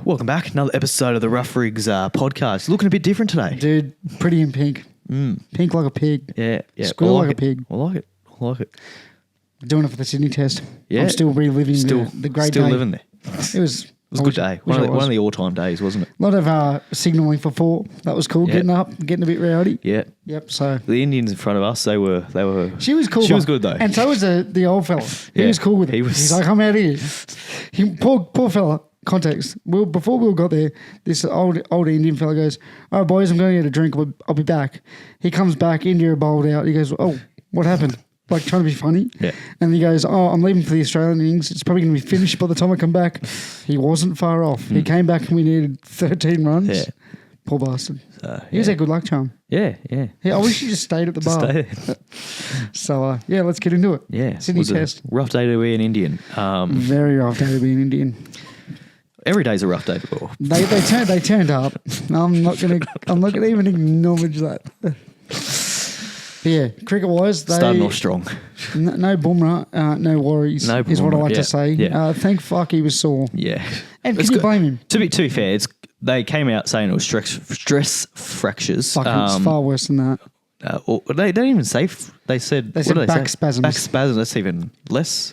welcome back. Another episode of the Rough Rigs podcast. Looking a bit different today. Dude, pretty in pink. Pink like a pig. Yeah. Squeal like a pig. I like it. Doing it for the Sydney test. Yeah. I'm still reliving the great day. Still living there. It was a good day. One of the all-time days, wasn't it? A lot of signalling for 4. That was cool. Yeah. Getting up, getting a bit rowdy. Yeah. Yep. So the Indians in front of us, they were. She was cool. She was good though. And so was the old fella. He Yeah. was cool with it. He's like, I'm out here. Poor fella. Context. Before we all got there, this old Indian fella goes, "All right, boys, I'm going to get a drink. I'll be back." He comes back, India bowled out. He goes, "Oh, what happened?" Like trying to be funny. Yeah. And he goes, "Oh, I'm leaving for the Australian innings. It's probably going to be finished by the time I come back." He wasn't far off. He came back and we needed 13 runs. Yeah. Poor bastard. He was a good luck charm. Yeah. I wish he just stayed at the bar. Stay there. So, let's get into it. Yeah. Sydney was test. a rough day to be an Indian. Very rough day to be an Indian. Every day's a rough day. They turned up. I'm not gonna even acknowledge that. But yeah, cricket wise, they starting off strong. No Bumrah, no worries. No is what I Bumrah, like yeah, to say. yeah. Thank fuck he was sore. Yeah. And can you blame him? To be fair, they came out saying it was stress fractures. Fuck, it's far worse than that. Or they didn't even say. They said back spasms. Back spasms. That's even less.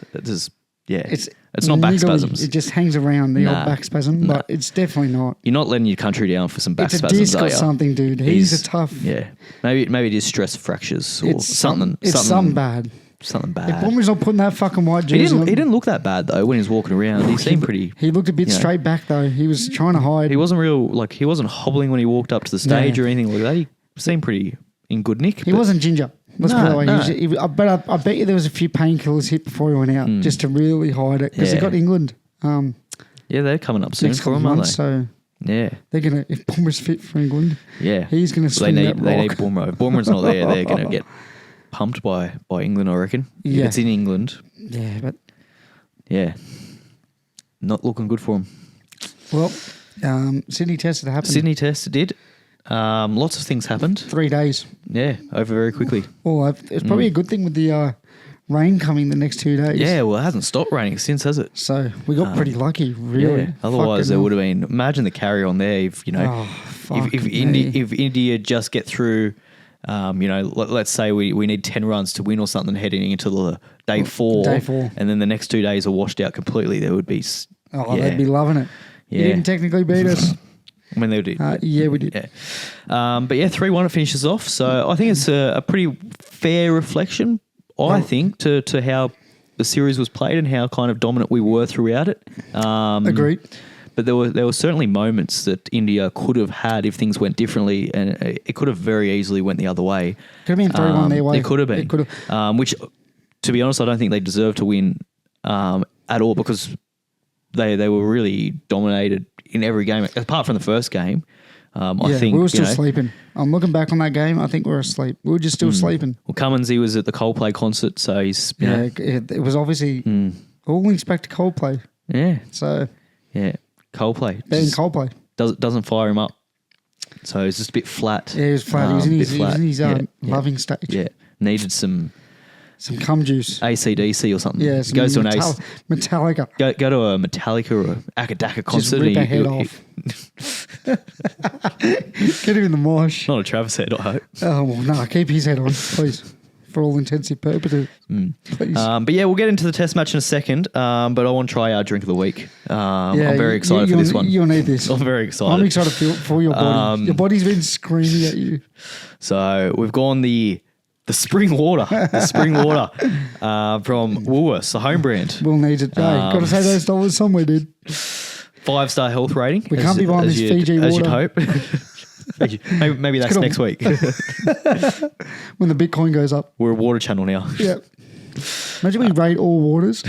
It's not niggly. back spasms. It just hangs around the old back spasm, but it's definitely not. You're not letting your country down for some back it's spasms. It's a disc or something, dude. He's a tough. Yeah, maybe it is stress fractures or something. It's something bad. Something bad. If Bumrah's not putting that fucking white jersey on, he didn't look that bad though when he was walking around. He seemed pretty. He looked a bit straight back though. He was trying to hide. He wasn't he wasn't hobbling when he walked up to the stage or anything like that. He seemed pretty in good nick. He wasn't ginger. Let's put it that way. I bet you there was a few painkillers hit before he went out just to really hide it because they got England. Yeah, they're coming up soon next for him, aren't they? So yeah, they're gonna. If Bumrah's fit for England, he's gonna swing that rock. They need Bumrah. If Bumrah's not there, they're gonna get pumped by England, I reckon. Yeah. If it's in England. Yeah, but not looking good for him. Well, Sydney Test had happened. Sydney Test did. Lots of things happened. 3 days. Yeah, over very quickly. Well, it's probably a good thing with the rain coming the next 2 days. Yeah, well, it hasn't stopped raining since, has it? So we got pretty lucky, really. Yeah. Otherwise, there would have been. Imagine the carry on there. If if India just get through. Let's say we need 10 runs to win or something heading into the day 4. And then the next 2 days are washed out completely. There would be. They'd be loving it. Yeah. You didn't technically beat us. I mean, they did. Yeah, we did. Yeah. But 3-1 it finishes off. So I think it's a pretty fair reflection, I think, to how the series was played and how kind of dominant we were throughout it. Agreed. But there were certainly moments that India could have had if things went differently, and it could have very easily went the other way. Could have been 3-1 their way. It could have been. It could have. Which, to be honest, I don't think they deserve to win at all because they were really dominated in every game, apart from the first game. I think we were still sleeping. I'm looking back on that game. I think we were asleep. We were just still sleeping. Well, Cummins, he was at the Coldplay concert, so he's it was obviously all expect Coldplay. Yeah. So Coldplay. Being Coldplay Doesn't fire him up. So it's just a bit flat. Yeah, he was flat. He was in his loving stage. Yeah. Needed some cum juice. AC/DC or something. Yeah, goes to an Metallica. Go to a Metallica or Akadaka concert. Just rip a head off. Get him in the mosh. Not a Travis head, I hope. Oh, well, no, keep his head on, please. For all intensive purposes. Please. But we'll get into the test match in a second. But I want to try our drink of the week. I'm very excited for this one. You'll need this. I'm very excited. I'm excited for your body. Your body's been screaming at you. So we've gone the spring water. The spring water from Woolworths, the home brand. We'll need it. Got to save those dollars somewhere, dude. 5-star health rating. We can't be buying this Fiji water. As you'd hope. Maybe that's next week. When the Bitcoin goes up. We're a water channel now. Yeah. Imagine we rate all waters.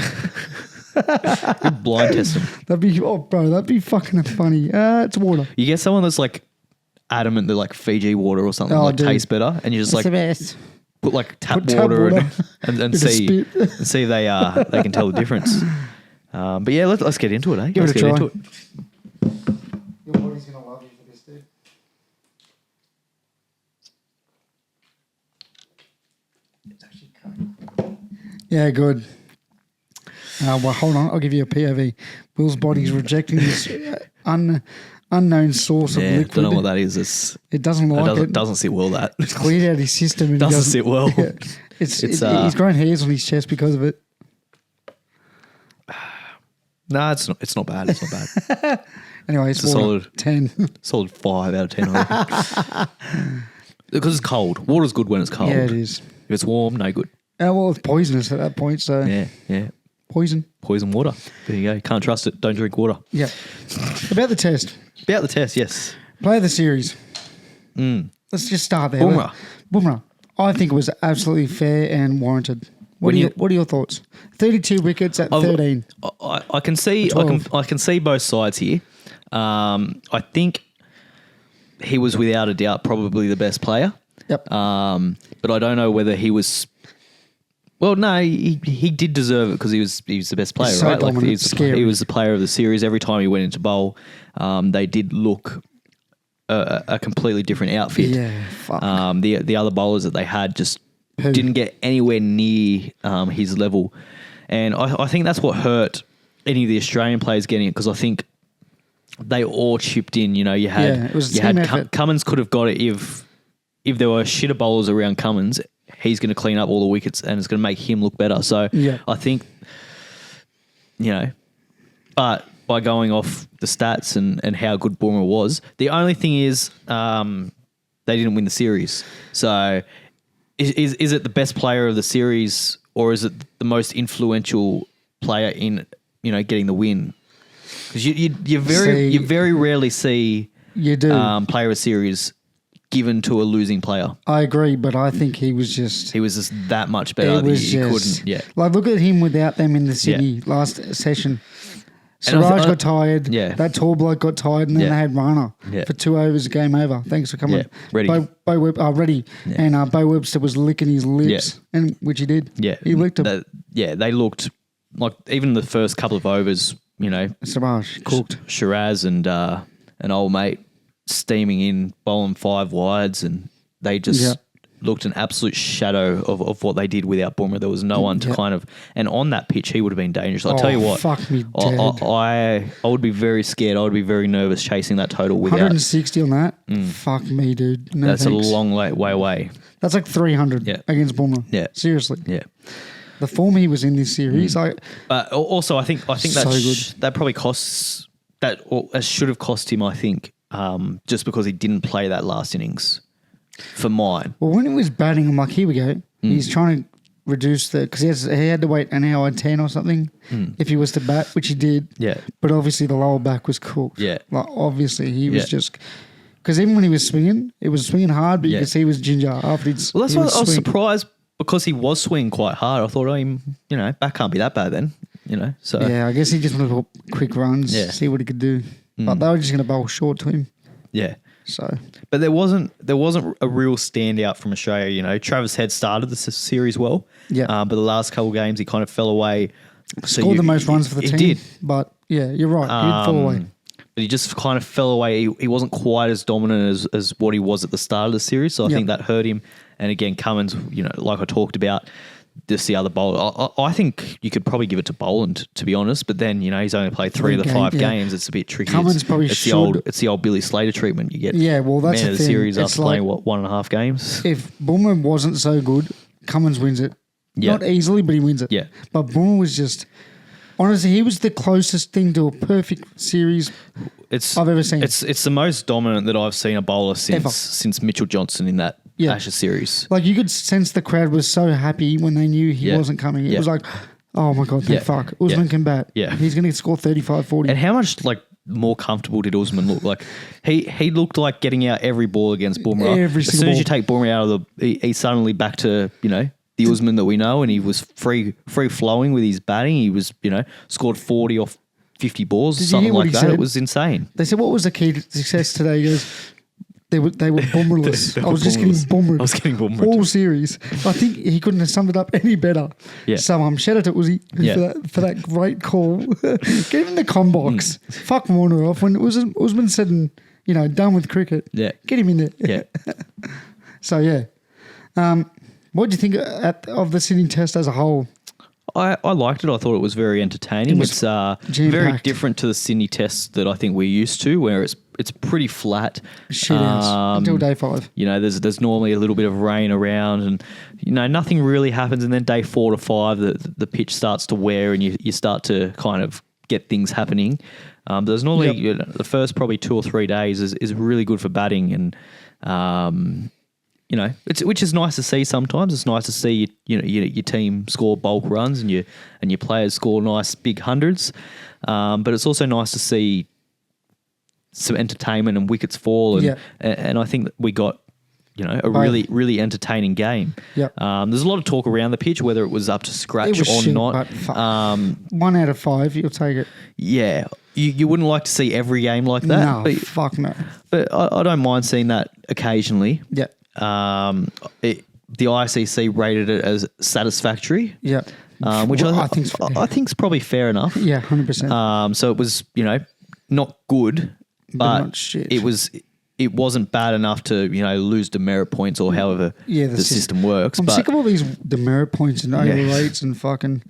We'd blind test them. That'd be fucking funny. It's water. You get someone that's like adamant that like Fiji water or something tastes better, and you just it's the best. Put like tap water and see if they can tell the difference. But let's get into it, eh? Give it a try. Into it. Your body's gonna love you for this, dude. It's actually coming. Yeah, good. Well, hold on. I'll give you a POV. Will's body's rejecting this unknown source of liquid. I don't know what that is. It doesn't like it. It doesn't sit well, that. It's cleared out his system. And doesn't sit well. Yeah. He's grown hairs on his chest because of it. No, it's not bad. It's not bad. Anyway, it's a solid 10. Solid 5 out of 10. I think. Because it's cold. Water's good when it's cold. Yeah, it is. If it's warm, no good. Well, it's poisonous at that point, so... Yeah. Poison water. There you go. Can't trust it. Don't drink water. Yeah. About the test. Yes. Player of the series. Let's just start there. Bumrah. I think it was absolutely fair and warranted. What are your thoughts? 32 wickets at 13. I can see I can see both sides here. I think he was without a doubt probably the best player. Yep. But I don't know whether he was. Well, no, he did deserve it because he was the best player, so right? Dominant, He was the player of the series. Every time he went into bowl, they did look a completely different outfit. Yeah, fuck. The other bowlers that they had just didn't get anywhere near his level, and I think that's what hurt any of the Australian players getting it, because I think they all chipped in. You know, you had Cummins could have got it if there were shitter bowlers around Cummins. He's going to clean up all the wickets and it's going to make him look better. So I think, but by going off the stats and how good Bumrah was, the only thing is they didn't win the series. So is it the best player of the series, or is it the most influential player in getting the win? Because you very rarely see player of the series given to a losing player. I agree, but I think he was just that much better that he couldn't. Yeah, like look at him without them in the Sydney last session. Siraj got tired. Yeah, that tall bloke got tired, and then they had Rana for 2 overs. Game over. Thanks for coming. Yeah, ready. And Bo Webster was licking his lips, and which he did. Yeah, he licked them. They looked like even the first couple of overs. Siraj cooked. Shiraz and old mate steaming in, bowling 5 wides, and they just looked an absolute shadow of what they did without Bumrah. There was no one to kind of, and on that pitch he would have been dangerous. I'll tell you what, fuck me dead. I would be very scared. I would be very nervous chasing that total without 160 on that. Fuck me, dude. No, that's thanks. a long way away. That's like 300 against Bumrah. Yeah, seriously. Yeah. The form he was in this series, but also I think that that probably costs that, or should have cost him. I think just because he didn't play that last innings for mine. Well, when he was batting, I'm like, here we go. He's trying to reduce because he had to wait an hour and 10 or something if he was to bat, which he did. Yeah, but obviously the lower back was cooked. Yeah, like obviously he was just. Because even when he was swinging, it was swinging hard, but you could see he was ginger afterwards. Well, that's why I was surprised. Because he was swinging quite hard, I thought, back can't be that bad then, So yeah, I guess he just wanted to put quick runs, see what he could do. But they were just going to bowl short to him. Yeah. So, but there wasn't a real standout from Australia. Travis Head started the series well. Yeah. But the last couple of games he kind of fell away. Scored the most runs for the team. He did. But yeah, you're right. He'd fall away. But he just kind of fell away. He wasn't quite as dominant as what he was at the start of the series. So I think that hurt him. And again, Cummins, like I talked about, just the other bowler. I think you could probably give it to Boland, to be honest. But then, he's only played 3 of the 5 games. It's a bit tricky. Cummins probably should. It's the old Billy Slater treatment you get. Yeah, well, that's man the of thing. Series it's after playing, 1.5 games? If Bumrah wasn't so good, Cummins wins it. Not easily, but he wins it. Yeah. But Bumrah was just... Honestly, he was the closest thing to a perfect series I've ever seen. It's the most dominant that I've seen a bowler since Mitchell Johnson in that Ashes series. Like you could sense the crowd was so happy when they knew he wasn't coming. It was like, oh my God, thank fuck. Usman can bat. Yeah. He's going to score 35, 40. And how much more comfortable did Usman look? Like he looked like getting out every ball against Bumrah. As soon as you take Bumrah out of he's suddenly back to, the Usman that we know, and he was free flowing with his batting. He was, scored 40 off 50 balls, something like that. Said? It was insane. They said, what was the key to success today? He goes, they were Bumrah-less. I was just getting Bumrah. I was getting Bumrah. All series. I think he couldn't have summed it up any better. Yeah. So shout out to Uzi for that great call. Get him in the com box. Fuck Warner off. When Usman said, done with cricket. Yeah. Get him in there. Yeah. So, yeah. What do you think of the Sydney Test as a whole? I liked it. I thought it was very entertaining. It's very different to the Sydney Test that I think we're used to, where it's pretty flat. Shit until day 5. You know, there's normally a little bit of rain around, and you know nothing really happens. And then day 4 to 5, the pitch starts to wear, and you start to kind of get things happening. There's normally you know, the first probably 2 or 3 days is really good for batting, and you know, which is nice to see. Sometimes it's nice to see your team score bulk runs and your players score nice big hundreds. But it's also nice to see some entertainment and wickets fall, and I think that we got a really entertaining game. Yep. There's a lot of talk around the pitch whether it was up to scratch or not. But 1 out of 5, you'll take it. Yeah, you wouldn't like to see every game like that. No, but, fuck no. But I don't mind seeing that occasionally. Yeah. The ICC rated it as satisfactory. Yeah. Which I think's probably fair enough. Yeah, 100%. So it was, not good, but not shit. it wasn't bad enough to, lose demerit points or however the system works. I'm sick of all these demerit points and over rates and fucking.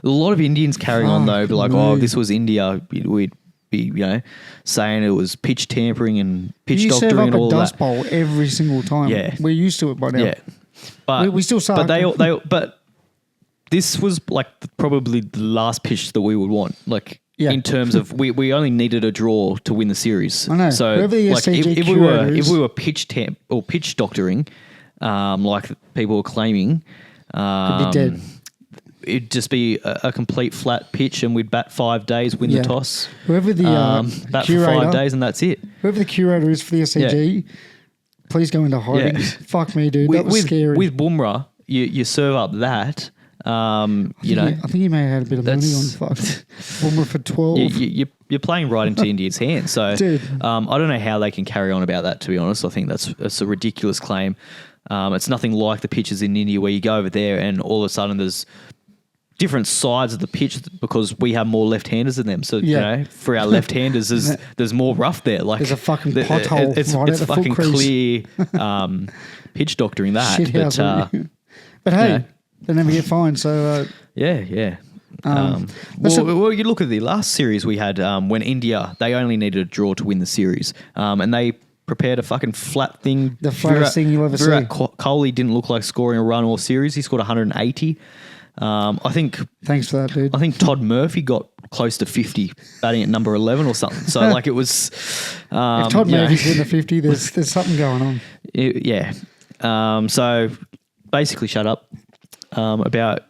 A lot of Indians carrying on though, be like, oh, this was India. We'd be, saying it was pitch tampering and pitch doctoring and all that. You serve up a dust bowl every single time. Yeah. We're used to it by now. Yeah. But we still suck. But this was like probably the last pitch that we would want. Like in terms of we only needed a draw to win the series. I know. So like if we were pitch tamp or pitch doctoring, like people were claiming, could be dead. It'd just be a complete flat pitch, and we'd bat 5 days, win the toss. Whoever the bat curator, for 5 days, and that's it. Whoever the curator is for the SCG, please go into hiding. Yeah. Fuck me, dude. That was scary. With Bumrah, you serve up that. I think he may have had a bit of money on fuck Bumrah for 12. You're playing right into India's hands. So dude. I don't know how they can carry on about that. To be honest, I think that's a ridiculous claim. It's nothing like the pitches in India where you go over there and all of a sudden there's different sides of the pitch because we have more left-handers than them. So for our left-handers, there's more rough there. Like there's a fucking pothole. It's the fucking clear pitch doctoring that. But hey, they never get fined. So yeah. Well, you look at the last series we had when India, they only needed a draw to win the series, and they prepared a fucking flat thing. The flattest thing you'll ever see. Virat Kohli didn't look like scoring a run all series. He scored 180. I think. Thanks for that, dude. I think Todd Murphy got close to 50, batting at number 11 or something. So like it was. If Todd Murphy's in the 50, there's something going on. So basically, shut up about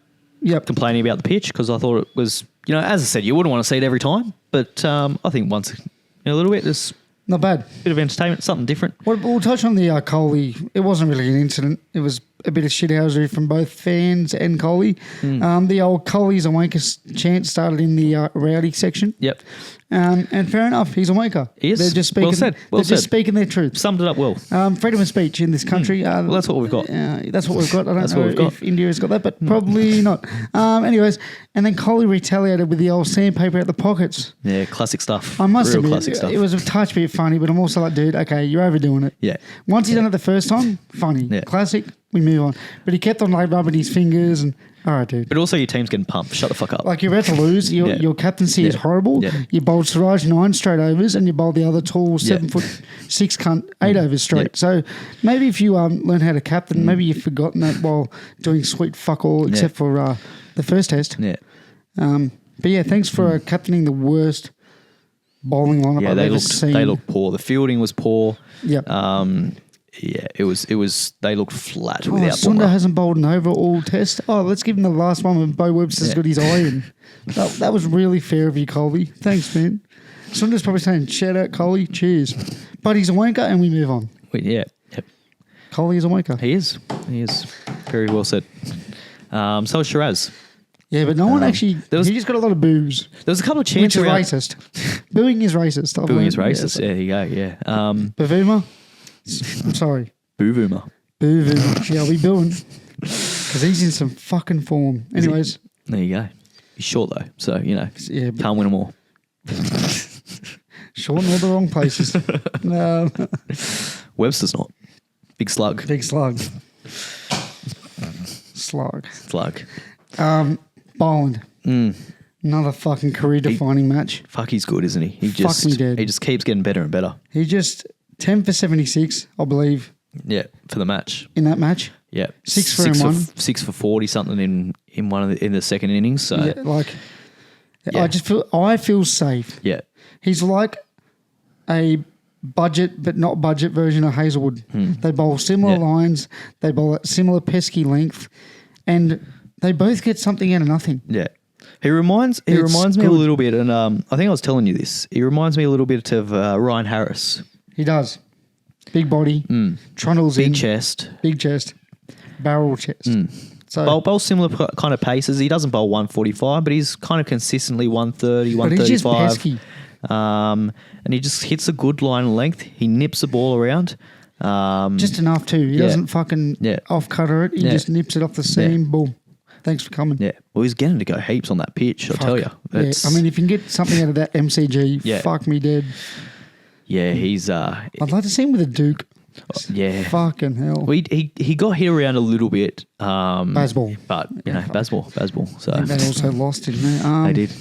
complaining about the pitch because I thought it was, as I said, you wouldn't want to see it every time, but I think once in a little bit, there's. Not bad. Bit of entertainment, something different. We'll touch on the Kohli. It wasn't really an incident. It was a bit of shithousery from both fans and Kohli. The old Kohli's a wanker chant started in the rowdy section. Yep. And fair enough, he's a wanker. He is. They're just speaking, just speaking their truth. Summed it up well. Freedom of speech in this country. Well, that's what we've got. That's what we've got. I don't know if India has got that, but probably not. Anyways, and then Kohli retaliated with the old sandpaper at the pockets. Yeah, classic stuff. I must admit, it was a touch bit funny, but I'm also like, dude, okay, you're overdoing it. Yeah. Once he done it the first time, funny. Yeah. Classic, we move on. But he kept on like rubbing his fingers and, all right, dude. But also your team's getting pumped. Shut the fuck up. Like you're about to lose. Your captaincy is horrible. Yeah. You bowled Siraj 9 straight overs and you bowled the other tall 7'6" cunt 8 overs straight. Yeah. So maybe if you learn how to captain, maybe you've forgotten that while doing sweet fuck all except for the first test. Yeah. But yeah, thanks for captaining the worst bowling lineup I've ever seen. They looked poor. The fielding was poor. Yeah. It was. They looked flat without Sunda hasn't bowled an overall test. Oh, let's give him the last one when Bo Webster's got his eye in. That was really fair of you, Kohli. Thanks, man. Sunda's probably saying, shout out, Kohli. Cheers. But he's a wanker and we move on. Yep. Kohli is a wanker. He is. Very well said. So is Shiraz. Yeah, but no one actually. He just got a lot of boos. There was a couple of chants. Which is racist. Booing is racist. Booing is racist. There you go. Yeah. Bavuma. I'm sorry. Boovuma. Yeah, I'll be booing. Because he's in some fucking form. Anyways. There you go. He's short though, so, can't win them all. Short in all the wrong places. Webster's not. Big slug. Slug. Slug. Boland. Another fucking career-defining match. Fuck, he's good, isn't he? He just keeps getting better and better. He just 10 for 76, I believe. Yeah, for the match. In that match. Yeah, 6 for 1. 6 for 40 something in the second innings. So I feel safe. Yeah, he's like a budget but not budget version of Hazelwood. They bowl similar lines. They bowl at similar pesky length, and they both get something out of nothing. Yeah. He reminds me a little bit, and I think I was telling you this. He reminds me a little bit of Ryan Harris. He does. Big body, trundles big chest, barrel chest. So bowl similar kind of paces. He doesn't bowl 145, but he's kind of consistently 130, 135. But he's just pesky. And he just hits a good line and length. He nips the ball around. Just enough too. He doesn't fucking off cutter it. He just nips it off the seam. Boom. Thanks for coming. Yeah. Well, he's getting to go heaps on that pitch, I'll tell you. Yeah. I mean, if you can get something out of that MCG, fuck me dead. Yeah, he's... I'd like to see him with a Duke. Yeah. Fucking hell. Well, he got hit around a little bit. Bazball. But, Bazball. So. I think they also lost, didn't they? They did.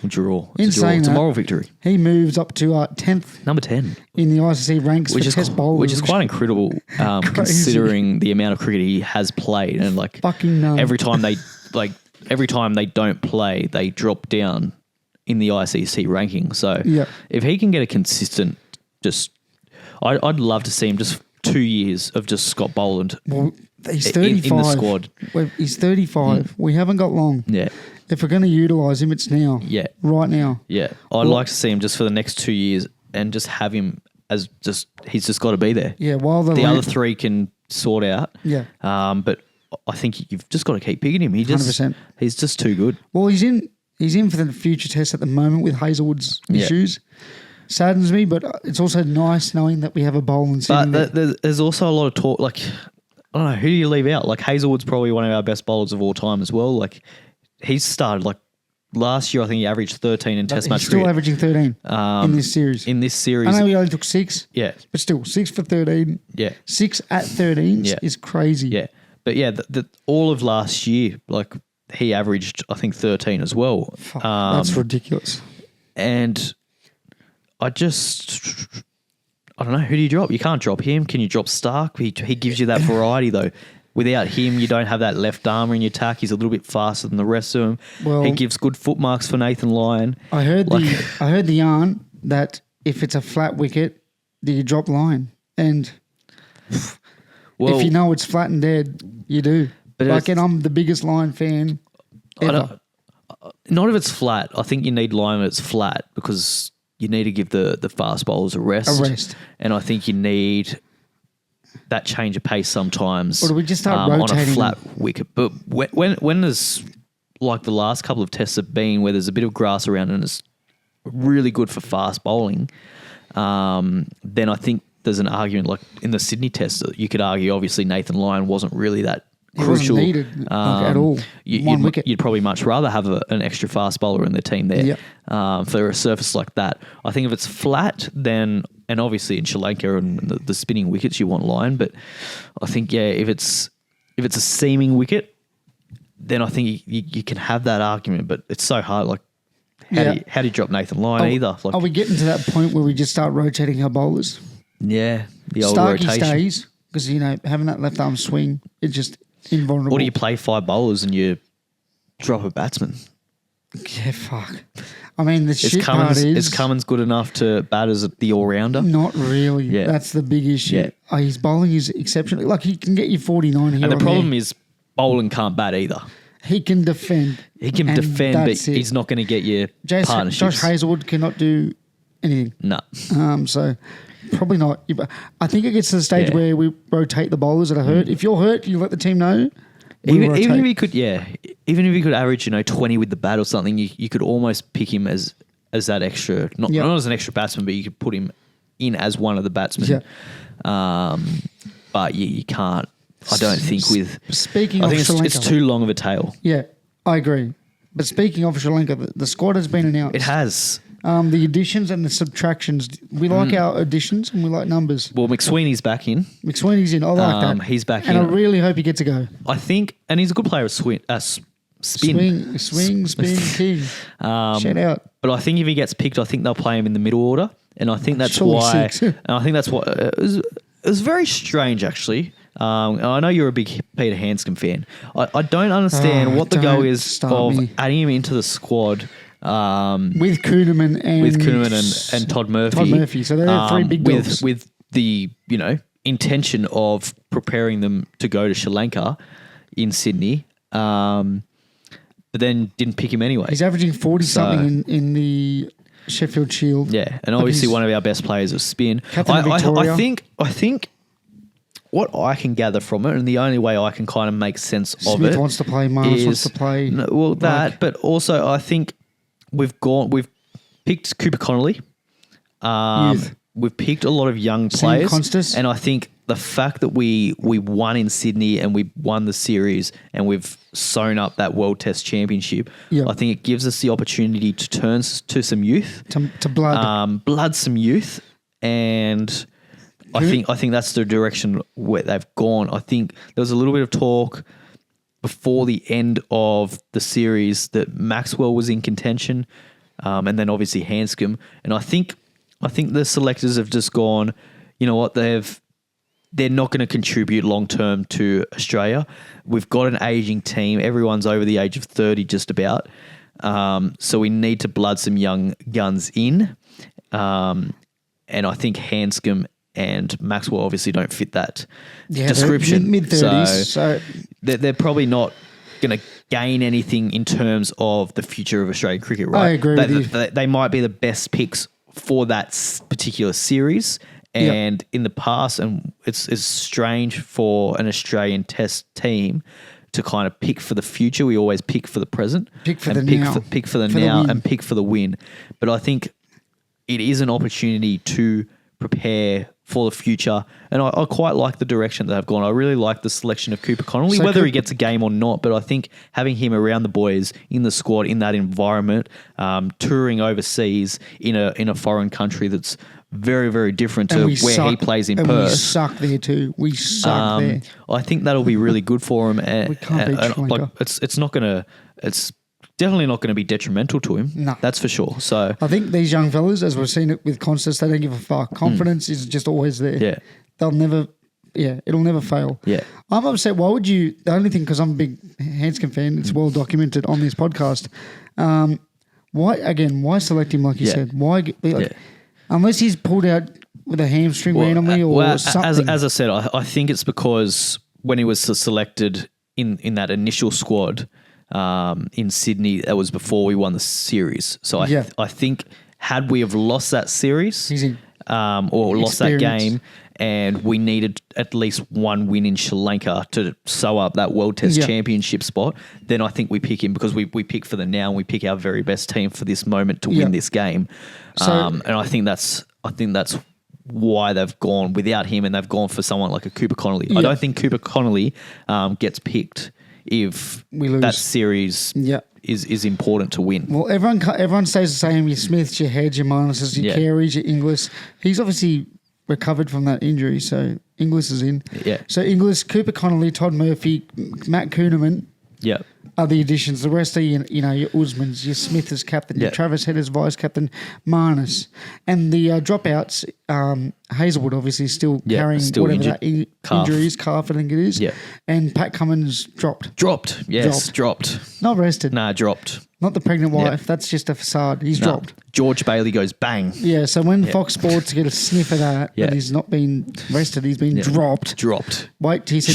Draw. It's a moral victory. He moves up to 10th. Number 10. In the ICC ranks for Test bowlers. Which is quite incredible considering the amount of cricket he has played. And fucking every time they don't play, they drop down in the ICC ranking. So if he can get a consistent I'd love to see him just 2 years of just Scott Boland. Well, he's 35. In the squad. He's 35. We haven't got long. Yeah. If we're going to utilise him, it's now. Yeah. Right now. Yeah. I'd like to see him just for the next 2 years and just have him as he's just got to be there. Yeah, while the other three can sort out. Yeah. But I think you've just got to keep picking him. 100%. He's just too good. Well, he's in for the future test at the moment with Hazelwood's issues. Saddens me, but it's also nice knowing that we have a bowl and sitting there. There's also a lot of talk. I don't know, who do you leave out? Hazelwood's probably one of our best bowlers of all time as well. He's started last year. I think he averaged 13 in Test match. He's still averaging 13 in this series. I know he only took 6. Yeah, but still 6 for 13. Yeah, 6 at 13 is crazy. Yeah, but all of last year, he averaged I think 13 as well. That's ridiculous. And I don't know. Who do you drop? You can't drop him. Can you drop Stark? He gives you that variety though. Without him, you don't have that left armour in your attack. He's a little bit faster than the rest of them. Well, he gives good footmarks for Nathan Lyon. I heard the yarn that if it's a flat wicket, do you drop Lyon? And if you know it's flat and dead, you do. But and I'm the biggest Lyon fan ever. Not if it's flat. I think you need Lyon when it's flat because you need to give the fast bowlers a rest. And I think you need that change of pace sometimes. Or do we just start rotating on a flat wicket? But when there's the last couple of tests have been where there's a bit of grass around and it's really good for fast bowling, then I think there's an argument in the Sydney test that you could argue obviously Nathan Lyon wasn't really that crucial. Wasn't needed at all. You'd probably much rather have an extra fast bowler in the team there for a surface like that. I think if it's flat, then, and obviously in Sri Lanka and the spinning wickets, you want Lyon. But I think if it's a seaming wicket, then I think you can have that argument. But it's so hard. How do you drop Nathan Lyon either? Are we getting to that point where we just start rotating our bowlers? Yeah, the old Starkey rotation. Stays because having that left arm swing, it's just invulnerable. Or do you play 5 bowlers and you drop a batsman? Yeah, fuck. I mean, the shit part is Cummins good enough to bat as the all-rounder? Not really. Yeah. That's the big issue. Yeah. His bowling is exceptional. He can get you 49 here. And the problem is bowling can't bat either. He can defend. But he's not going to get you partnerships. Josh Hazelwood cannot do anything. No. So probably not. I think it gets to the stage where we rotate the bowlers that are hurt. If you're hurt, you let the team know. Even if he could average 20 with the bat or something, you could almost pick him as that extra, not as an extra batsman, but you could put him in as one of the batsmen. Yeah. But you can't. I don't think with. Speaking of Sri Lanka, it's too long of a tail. Yeah, I agree. But speaking of Sri Lanka, the squad has been announced. It has. The additions and the subtractions. We like our additions and we like numbers. Well, McSweeney's back in. McSweeney's in. I like that. He's back and in. I really hope he gets a go. I think, and he's a good player of spin. Swing, spin, king. Shout out. But I think if he gets picked, I think they'll play him in the middle order, and I think that's Surely why. 6. And I think that's what it was very strange, actually. I know you're a big Peter Hanscom fan. I don't understand what the go is of adding him into the squad. With Kuhneman and Todd Murphy. Todd Murphy. So they're 3 big dogs. With the, intention of preparing them to go to Sri Lanka in Sydney, but then didn't pick him anyway. He's averaging 40-something in the Sheffield Shield. Yeah, and obviously one of our best players of spin. Victoria. I think what I can gather from it, and the only way I can kind of make sense of Smith it, wants to play, Marnus wants to play. But also I think we've picked Cooper Connolly. Youth. We've picked a lot of young players, Konstas. and I think the fact that we won in Sydney and we won the series and we've sewn up that World Test Championship, I think it gives us the opportunity to turn to some youth, to blood some youth, and I think that's the direction where they've gone. I think there was a little bit of talk before the end of the series that Maxwell was in contention, and then obviously Hanscom, and I think the selectors have just gone, you know what, they're not going to contribute long term to Australia. We've got an aging team. Everyone's over the age of 30 just about. So we need to blood some young guns in. And I think Hanscom and Maxwell obviously don't fit that description. Mid-30s. So they're probably not going to gain anything in terms of the future of Australian cricket, right? I agree with you. They might be the best picks for that particular series. And in the past, and it's strange for an Australian Test team to kind of pick for the future. We always pick for the present, pick for the now, and pick for the win. But I think it is an opportunity to prepare for the future, and I quite like the direction that they've gone. I really like the selection of Cooper Connolly, whether he gets a game or not. But I think having him around the boys in the squad, in that environment, touring overseas in a foreign country that's very, very different to where he plays in Perth. We suck there too. We suck there. I think that'll be really good for him. We can't beat Sri Lanka. It's definitely not going to be detrimental to him. No. That's for sure. So I think these young fellas, as we've seen it with Konstas, they don't give a fuck. Confidence is just always there. Yeah. It'll never fail. Yeah. I'm upset. Why would you, the only thing, because I'm a big Hanscom fan, it's well documented on this podcast. Why select him like you said? Why, unless he's pulled out with a hamstring randomly or something. As I said, I think it's because when he was selected in that initial squad in Sydney, that was before we won the series. So I think had we have lost that series or lost that game, and we needed at least one win in Sri Lanka to sew up that World Test Championship spot, then I think we pick him because we pick for the now and we pick our very best team for this moment to win this game. And I think that's why they've gone without him, and they've gone for someone like a Cooper Connolly. I don't think Cooper Connolly gets picked if we lose that series. Is important to win. Well, everyone stays the same. Your Smiths, your Heads, your Marnuses, your Careys, your Inglis. He's obviously recovered from that injury, so Inglis is in. Yeah. So Inglis, Cooper Connolly, Todd Murphy, Matt Kuhneman. Yeah. Are the additions. The rest are your Usmans, your Smith as captain, your Travis Head as vice captain, Marnus. And the dropouts, Hazelwood obviously still carrying whatever injured. That injury is, calf I think it is. Yeah. And Pat Cummins dropped. Dropped. Not rested. Nah, dropped. Not the pregnant wife. That's just a facade. He's dropped. George Bailey goes bang. Yeah, so when Fox Sports get a sniff of that he's not been rested, he's been dropped. Wait till you see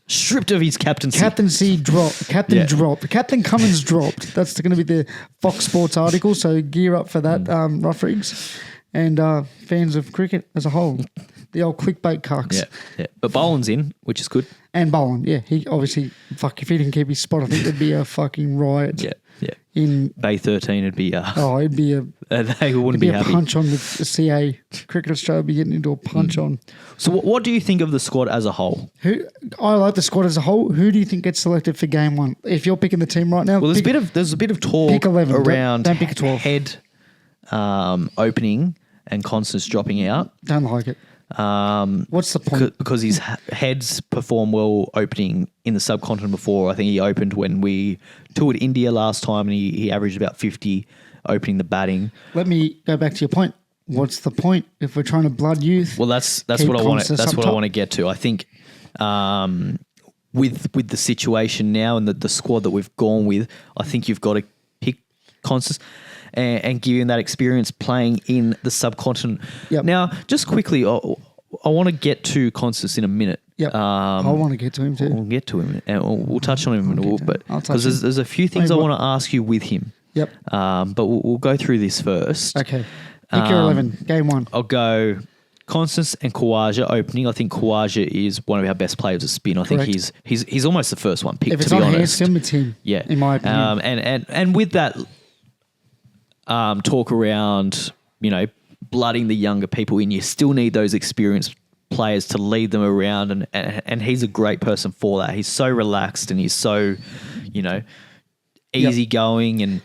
stripped of his captaincy. Captaincy dropped. Captain dropped. Captain Cummins dropped. That's going to be the Fox Sports article, so gear up for that, rough rigs and fans of cricket as a whole. The old clickbait cucks. Yeah. But Boland's in, which is good. And Boland, he obviously, if he didn't keep his spot, I think there'd be a fucking riot. Yeah. In Bay 13, it'd be it'd be a they wouldn't be happy. A punch on the CA. Cricket Australia would be getting into a punch on. So what do you think of the squad as a whole? I like the squad as a whole. Who do you think gets selected for game one? If you're picking the team right now, well, there's a bit of talk pick 11, around don't pick a 12. Head opening and Konstas dropping out. Don't like it. What's the point? Because his heads perform well opening in the subcontinent before. I think he opened when we toured India last time, and he averaged about 50 opening the batting. Let me go back to your point. What's the point if we're trying to blood youth? Well, that's what I want. That's what I want to get to. I think with the situation now and the squad that we've gone with, I think you've got to pick Konstas and give him that experience playing in the subcontinent. Yep. Now, just quickly, I want to get to Konstas in a minute. Yep. I want to get to him too. We'll get to him, and we'll touch on him in a little bit, because there's a few things I want to ask you with him. Yep. But we'll go through this first. Okay. Pick your 11. Game 1. I'll go Konstas and Khawaja opening. I think Khawaja is one of our best players of spin. I think he's almost the first one picked, if it's to be not honest. handsome, it's him. Yeah. In my opinion. And with that talk around, blooding the younger people in, you still need those experienced players to lead them around, and he's a great person for that. He's so relaxed and he's so, easygoing, and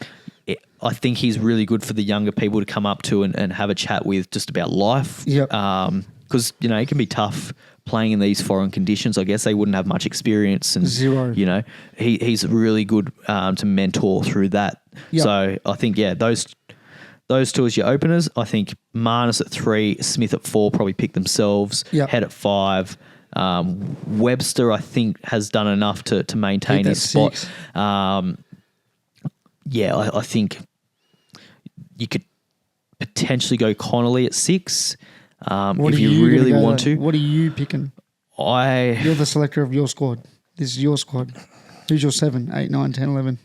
I think he's really good for the younger people to come up to and have a chat with just about life. Yep. Because, it can be tough playing in these foreign conditions. I guess they wouldn't have much experience. And, Zero. He's really good to mentor through that. Yep. So I think, those two as your openers. I think Marnus at 3, Smith at 4 probably pick themselves. Yep. Head at 5. Webster, I think, has done enough to maintain his spot. 6. I think you could potentially go Connolly at 6 if you really want to. What are you picking? You're the selector of your squad. This is your squad. Who's your 7, 8, 9, 10, 11?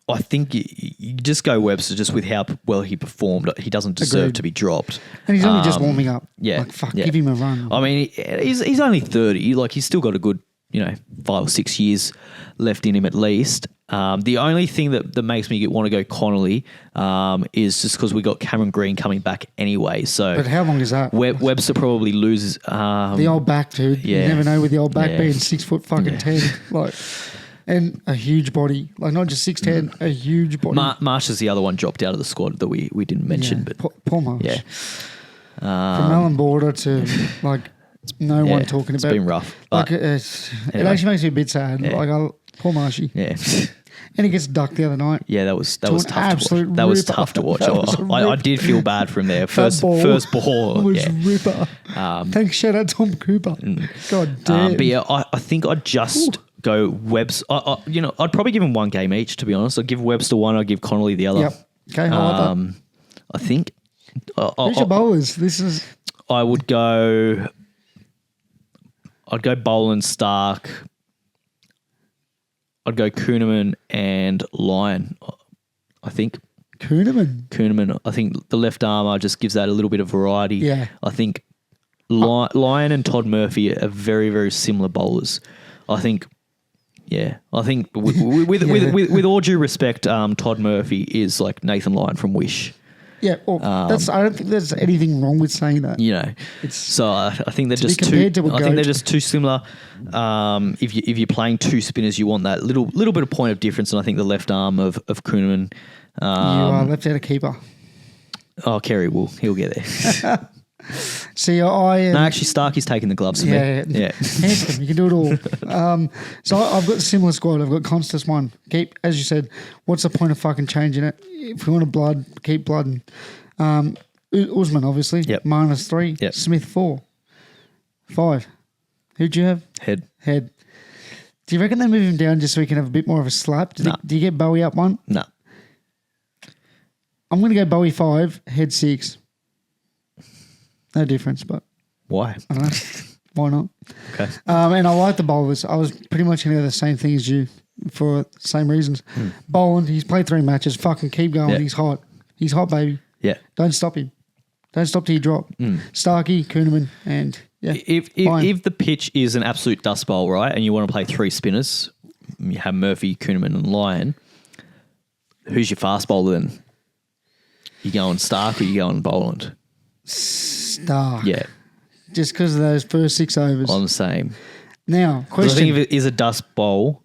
I think you just go Webster just with how well he performed. He doesn't deserve to be dropped. And he's only just warming up. Yeah. Give him a run. I mean, he's only 30. Like, he's still got a good, 5 or 6 years left in him at least. The only thing that makes me want to go Connolly is just because we got Cameron Green coming back anyway. So, but how long is that? Webster probably loses. The old back, dude. Yeah. You never know with the old back being 6 foot fucking 10. And a huge body. Like, not just 6'10", a huge body. Marsh is the other one dropped out of the squad that we didn't mention. But Paul Marsh. Yeah. From Alan Border to, no one talking about it. It's been rough. It actually makes me a bit sad. Yeah. Paul Marshy. Yeah. And he gets ducked the other night. Yeah, that was tough to watch. That was tough to watch. I did feel bad for him there. First ball. Was ripper. Thanks, shout out Tom Cooper. God damn. But yeah, I think I'd just go Webster. I'd probably give him one game each, to be honest. I'd give Webster one, I'd give Connolly the other. Yep. Okay, I like that. I think. Who's your bowlers? I'd go Boland, Stark. I'd go Kuhneman and Lyon, I think. Kuhneman. I think the left armour just gives that a little bit of variety. Yeah. I think Lyon and Todd Murphy are very, very similar bowlers. I think with all due respect, Todd Murphy is like Nathan Lyon from Wish. Yeah, I don't think there's anything wrong with saying that. So I think they're just too. I think they're just too similar. If you're playing two spinners, you want that little bit of point of difference, and I think the left arm of Kuhneman. You are left-handed keeper. Oh, Kerry he'll get there. See, no, actually, Starkey's taking the gloves for me. Yeah, handsome. You can do it all. So I've got a similar squad. I've got Konstas 1. Keep, as you said, what's the point of fucking changing it? If we want to blood, keep blooding. Usman, obviously. Yep. Marnus 3. Yep. Smith 4. 5. Who'd you have? Head. Do you reckon they move him down just so we can have a bit more of a slap? Do you get Bowie up 1? No. I'm going to go Bowie 5, Head 6. No difference, but why? I don't know. Why not? Okay. And I like the bowlers. I was pretty much going to do the same thing as you for the same reasons. Boland, he's played 3 matches. Fucking keep going. Yeah. He's hot. He's hot, baby. Yeah. Don't stop him. Don't stop till you drop. Starkey, Kuhneman, and If the pitch is an absolute dust bowl, right, and you want to play 3 spinners, you have Murphy, Kuhneman, and Lyon. Who's your fast bowler then? You going Stark or you going Boland? Stark. Yeah. Just because of those first 6 overs. I'm the same. Now, question. I think if it is a dust bowl,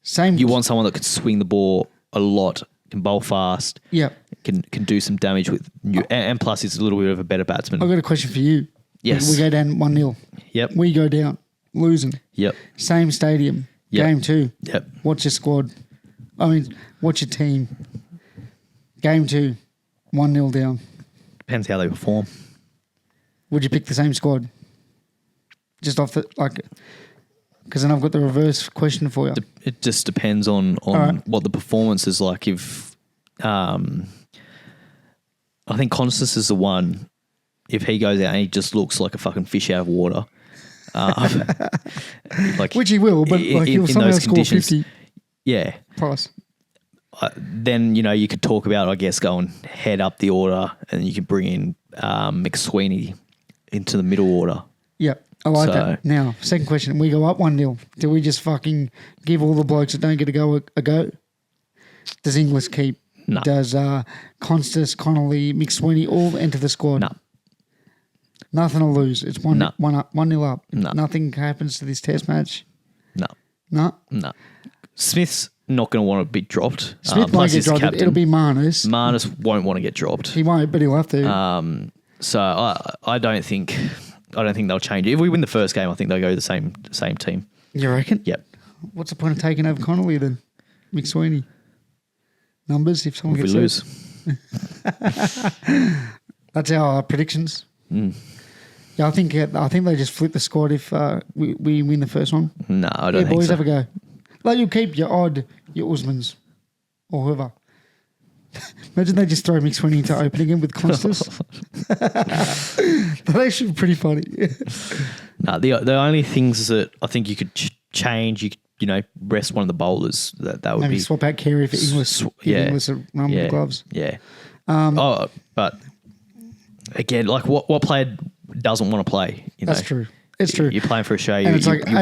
same. you want someone that could swing the ball a lot can bowl fast. Yeah. Can do some damage with and plus he's a little bit of a better batsman. I've got a question for you. Yes. We go down 1-0. Yep. We go down, losing. Yep. Same stadium. Yep. Game 2. Yep. What's your squad? I mean, what's your team? Game 2, 1-0 down. Depends how they perform. Would you pick the same squad? Just off the, because then I've got the reverse question for you. It just depends on right. what the performance is like. If I think Konstas is the one. If he goes out and he just looks like a fucking fish out of water, which he will, but he'll somehow score 50. Yeah. Plus. Then you could talk about, I guess, going head up the order, and you could bring in McSweeney into the middle order. Yep. I like that. Now, second question. We go up 1-0. Do we just fucking give all the blokes that don't get to go a go? Does Inglis keep? No. Does Konstas, Connolly, McSweeney all enter the squad? No. Nothing to lose. It's 1-0 up. No. Nothing happens to this test match. No. No. No. Smith's not going to want to be dropped. Smith won't get dropped. It'll be Marnus. Marnus won't want to get dropped. He won't, but he'll have to. So I don't think they'll change it. If we win the first game, I think they'll go the same team. You reckon? Yep. What's the point of taking over Connolly then? McSweeney. Numbers if someone if gets we lose. That's our predictions. Yeah, I think they just flip the squad if we win the first one. No, I don't think boys, so. Have a go. Like you'll keep your Usmans or whoever. Imagine they just throw McSweeney into opening him with Konstas. That actually be pretty funny. No, the only things that I think you could change, rest one of the bowlers. That would maybe be swap out Carey for Inglis. Inglis a run with gloves. Yeah. But again, like what player doesn't want to play? That's true. It's true. You're playing for a show. You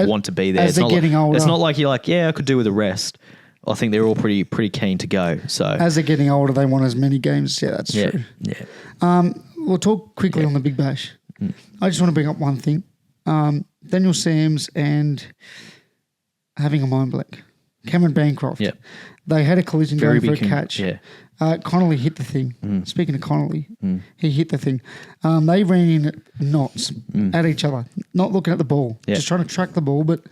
want to be there. As they're getting older, it's not like you're like, I could do with a rest. I think they're all pretty keen to go. So as they're getting older, they want as many games. Yeah, that's true. Yeah. We'll talk quickly on the Big Bash. I just want to bring up one thing. Daniel Sams and having a mind blank. Cameron Bancroft. Yeah. They had a collision going for a catch. Yeah. Connolly hit the thing. Speaking of Connolly, he hit the thing. They ran in at knots at each other, not looking at the ball, just trying to track the ball, but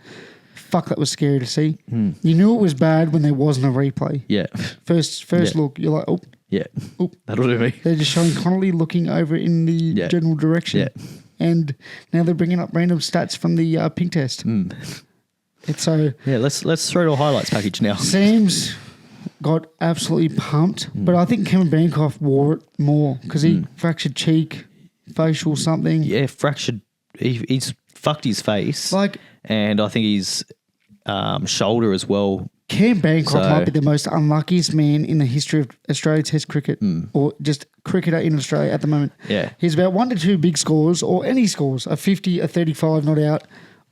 fuck, that was scary to see. You knew it was bad when there wasn't a replay. Yeah. First look, you're like, oh. Yeah. Oh. That'll do me. They're just showing Connolly looking over in the general direction. Yeah. And now they're bringing up random stats from the pink test. It's so... Yeah, let's throw to a highlights package now. Sam's got absolutely pumped, but I think Cameron Bancroft wore it more because he fractured cheek, facial something. Yeah, fractured... He's fucked his face. And I think his shoulder as well. Cam Bancroft might be the most unluckiest man in the history of Australia Test cricket or just cricketer in Australia at the moment. Yeah. He's about 1 to 2 big scores or any scores, a 50, a 35 not out,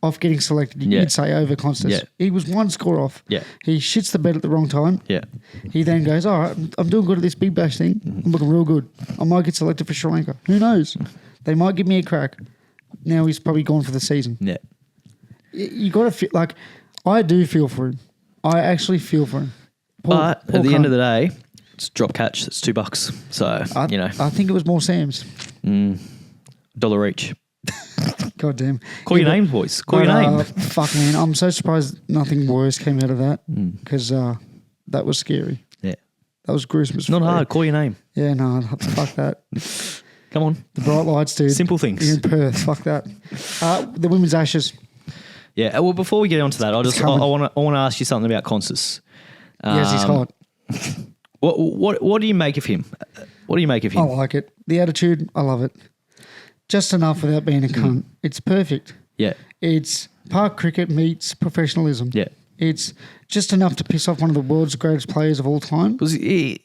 off getting selected, you'd say, over Konstas. Yeah. He was 1 score off. Yeah. He shits the bed at the wrong time. Yeah. He then goes, all right, I'm doing good at this Big Bash thing. I'm looking real good. I might get selected for Sri Lanka. Who knows? They might give me a crack. Now he's probably gone for the season. Yeah. You got to feel like, I do feel for him. I actually feel for him. But at the end of the day, it's drop catch. It's $2. So, I think it was more Sam's. $1 each. God damn. Call your names, boys. Call your name. Fuck, man. I'm so surprised nothing worse came out of that because that was scary. Yeah. That was gruesome. It's not hard. Call your name. Yeah, no, fuck that. Come on. The bright lights, dude. Simple things. You're in Perth. Fuck that. The women's Ashes. Yeah. Well, before we get on to that, I want to ask you something about Konstas. Yes, he's hot. What do you make of him? What do you make of him? I like it. The attitude, I love it. Just enough without being a cunt. It's perfect. Yeah. It's park cricket meets professionalism. Yeah. It's just enough to piss off one of the world's greatest players of all time. He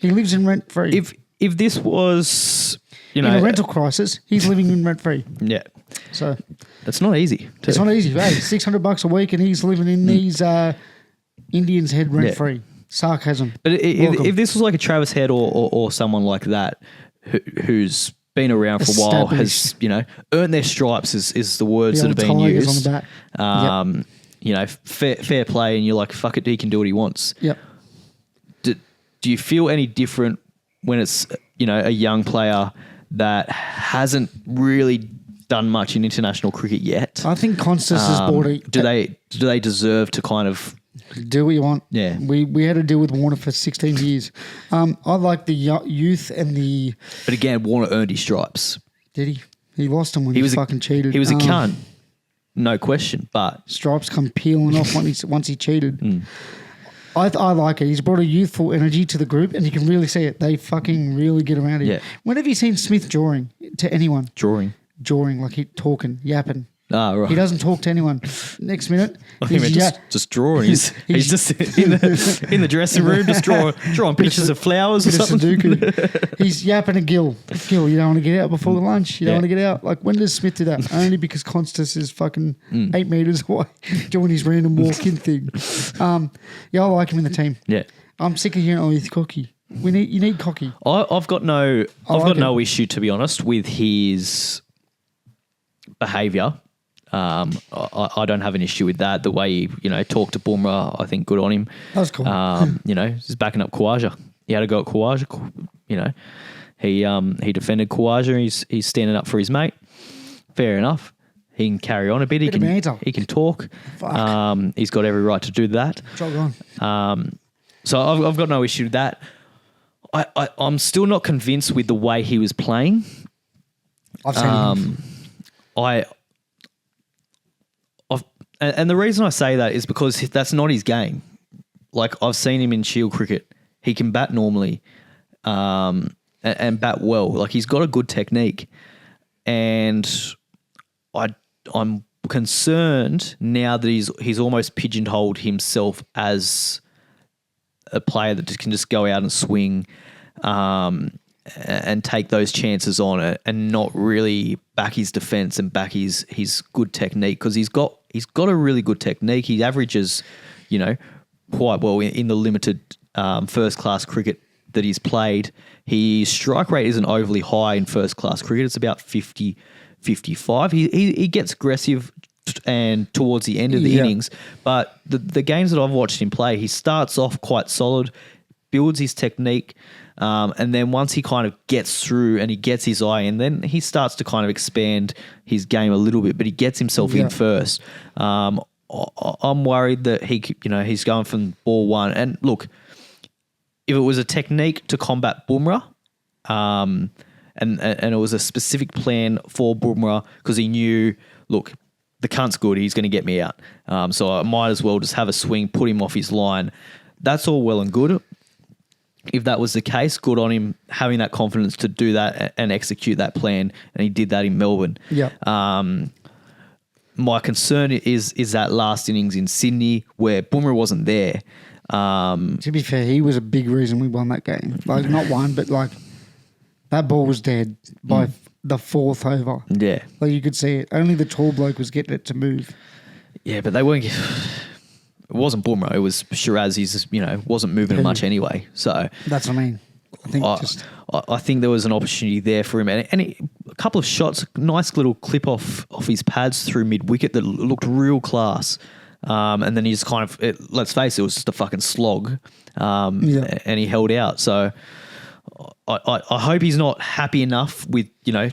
lives in rent free. If this was, in a rental crisis, he's living in rent free. Yeah. So it's not easy. It's not easy. Hey, $600 a week, and he's living in these Indians' head rent free. Sarcasm. But if this was like a Travis Head or someone like that who's been around for a while, has earned their stripes is the words that have been used. On the back. Fair play, and you're like, fuck it, he can do what he wants. Yep. Do do you feel any different when it's, a young player that hasn't really done much in international cricket yet? I think Konstas has brought it. Do they deserve to kind of do what you want? Yeah. We had to deal with Warner for 16 years. I like the youth and the. But again, Warner earned his stripes. Did he? He lost them when he fucking cheated. He was a cunt, no question. But stripes come peeling off once he cheated. I like it. He's brought a youthful energy to the group, and you can really see it. They fucking really get around him. Yeah. When have you seen Smith jawing to anyone? Jawing, like he talking, yapping. Ah, right. He doesn't talk to anyone. Next minute, he's just drawing. He's just in the dressing room, just drawing pictures of flowers or something. Sudoku. He's yapping to Gil. Gil, you don't want to get out before the lunch. You don't want to get out. Like, when does Smith do that? Only because Konstas is fucking 8 meters away doing his random walk-in thing. I like him in the team. Yeah, I'm sick of hearing, oh, he's cocky. You need cocky. I've got no issue, to be honest, with his behaviour. I don't have an issue with that. The way he, talked to Bumrah, I think good on him. That was cool. He's backing up Khawaja. He had to go at Khawaja. He defended Khawaja. He's standing up for his mate. Fair enough. He can carry on a bit. He can talk. He's got every right to do that. Jog on. So I've got no issue with that. I'm still not convinced with the way he was playing. I've seen him. And the reason I say that is because that's not his game. Like, I've seen him in Shield cricket. He can bat normally and bat well. Like, he's got a good technique. And I'm concerned now that he's almost pigeonholed himself as a player that can just go out and swing and take those chances on it and not really back his defence and back his good technique, because he's got a really good technique. He averages, quite well in the limited first-class cricket that he's played. His strike rate isn't overly high in first-class cricket. It's about 50, 55. He gets aggressive and towards the end of the innings, but the games that I've watched him play, he starts off quite solid, builds his technique, and then once he kind of gets through and he gets his eye in, then he starts to kind of expand his game a little bit, but he gets himself in first. I'm worried that he's going from ball one. And look, if it was a technique to combat Bumrah, and it was a specific plan for Bumrah because he knew, look, the cunt's good, he's going to get me out. So I might as well just have a swing, put him off his line. That's all well and good. If that was the case, good on him having that confidence to do that and execute that plan, and he did that in Melbourne. Yeah. My concern is that last innings in Sydney where Bumrah wasn't there. To be fair, he was a big reason we won that game. Like, not one, but like that ball was dead by the fourth over. Yeah. Like, you could see it. Only the tall bloke was getting it to move. Yeah, but they weren't. It wasn't Bumrah. It was Shiraz. He's wasn't moving much anyway. So that's what I mean. I think there was an opportunity there for him, and a couple of shots, nice little clip off his pads through mid wicket that looked real class. And then he just kind of, let's face it, was just a fucking slog. And he held out. So I hope he's not happy enough with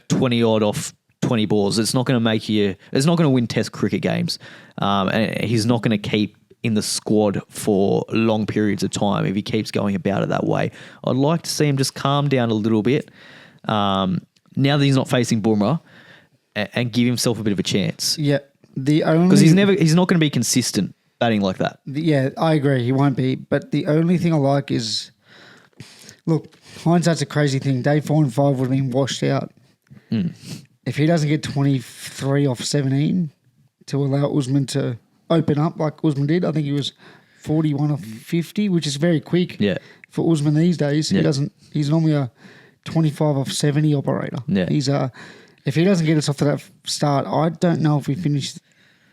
20 odd off 20 balls. It's not going to make you. It's not going to win Test cricket games, and he's not going to keep in the squad for long periods of time if he keeps going about it that way. I'd like to see him just calm down a little bit now that he's not facing Bumrah and give himself a bit of a chance. Yeah, because he's not going to be consistent batting like that. Yeah, I agree. He won't be. But the only thing I like is, look, hindsight's a crazy thing. Day 4 and 5 would have been washed out. If he doesn't get 23 off 17 to allow Usman to open up like Usman did. I think he was 41 off 50, which is very quick for Usman these days. He's normally a 25 off 70 operator. He's if he doesn't get us off to that start, I don't know if we finish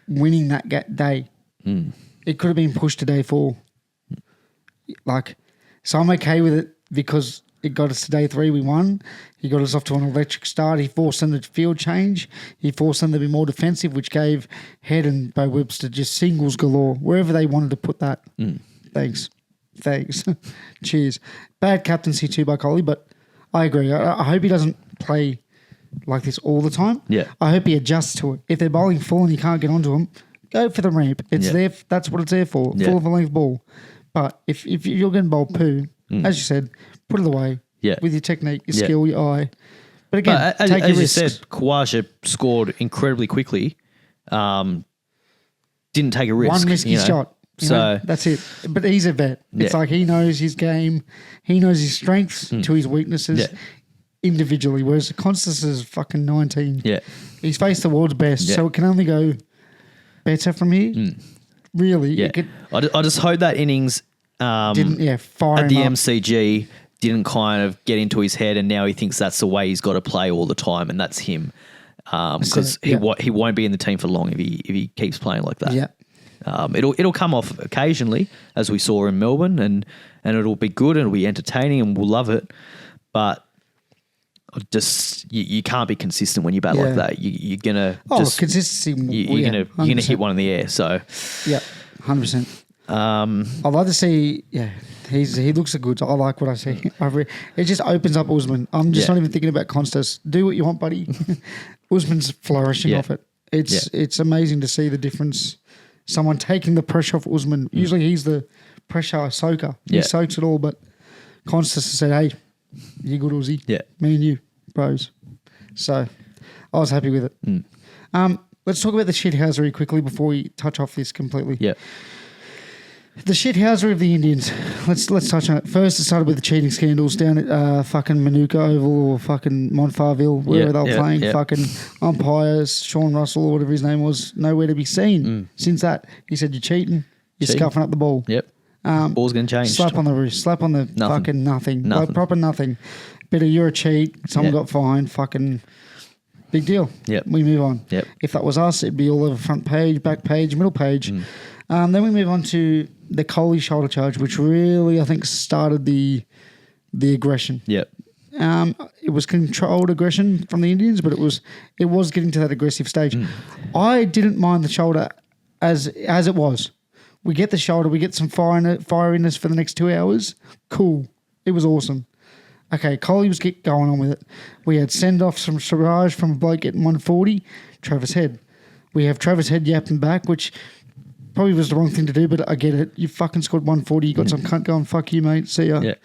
winning that day. It could have been pushed to day 4. So I'm okay with it because it got us to day 3. We won. He got us off to an electric start. He forced them to field change. He forced them to be more defensive, which gave Head and Bo Webster just singles galore wherever they wanted to put that. Thanks. Thanks. Cheers. Bad captaincy too by Kohli, but I agree. I hope he doesn't play like this all the time. Yeah. I hope he adjusts to it. If they're bowling full and you can't get onto them, go for the ramp. It's there. That's what it's there for. Yeah. Full of a length ball. But if you're getting bowled poo, as you said, put it away. Yeah. With your technique, your skill, your eye. But again, but take your as risks. you said, Khawaja scored incredibly quickly. Didn't take a risk. One risky shot. So that's it. But he's a vet. It's like he knows his game. He knows his strengths to his weaknesses individually. Whereas Konstas is fucking 19. Yeah. He's faced the world's best, so it can only go better from here. Really. Yeah. I just hope that innings didn't fire at the him up. MCG didn't kind of get into his head, and now he thinks that's the way he's got to play all the time, and that's him. Because he won't be in the team for long if he keeps playing like that. Yeah. It'll come off occasionally, as we saw in Melbourne, and it'll be good and it'll be entertaining and we'll love it. But just you can't be consistent when you bat like that. You're gonna consistency. You're gonna hit one in the air. So 100%. I'd like to see. Yeah, he looks good. I like what I see. It just opens up Usman. I'm just not even thinking about Konstas. Do what you want, buddy. Usman's flourishing off it. It's amazing to see the difference. Someone taking the pressure off Usman. Usually he's the pressure soaker. He soaks it all, but Konstas said, "Hey, you good, Uzi? Yeah, me and you, bros." So I was happy with it. Let's talk about the shithousery quickly before we touch off this completely. Yeah. The shithousery of the Indians. Let's touch on it. First, it started with the cheating scandals down at fucking Manuka Oval or fucking Montfarville, wherever they were playing. Fucking umpires, Sean Russell or whatever his name was, nowhere to be seen. Since that, he said, "You're cheating. You're scuffing up the ball." Yep. Ball's going to change. Slap on the wrist. Slap on the fucking nothing. Like proper nothing. Bit of you're a cheat. Someone got fined. Fucking big deal. Yep. We move on. Yep. If that was us, it'd be all over front page, back page, middle page. Then we move on to the Kohli shoulder charge, which really, I think, started the aggression. Yep. It was controlled aggression from the Indians, but it was getting to that aggressive stage. I didn't mind the shoulder as it was. We get the shoulder, we get some firiness for the next 2 hours. Cool. It was awesome. Okay, Kohli was going on with it. We had send-offs from Siraj from a bloke getting 140, Travis Head. We have Travis Head yapping back, which probably was the wrong thing to do, but I get it. You fucking scored 140. You got some cunt going, fuck you, mate. See ya. Yeah.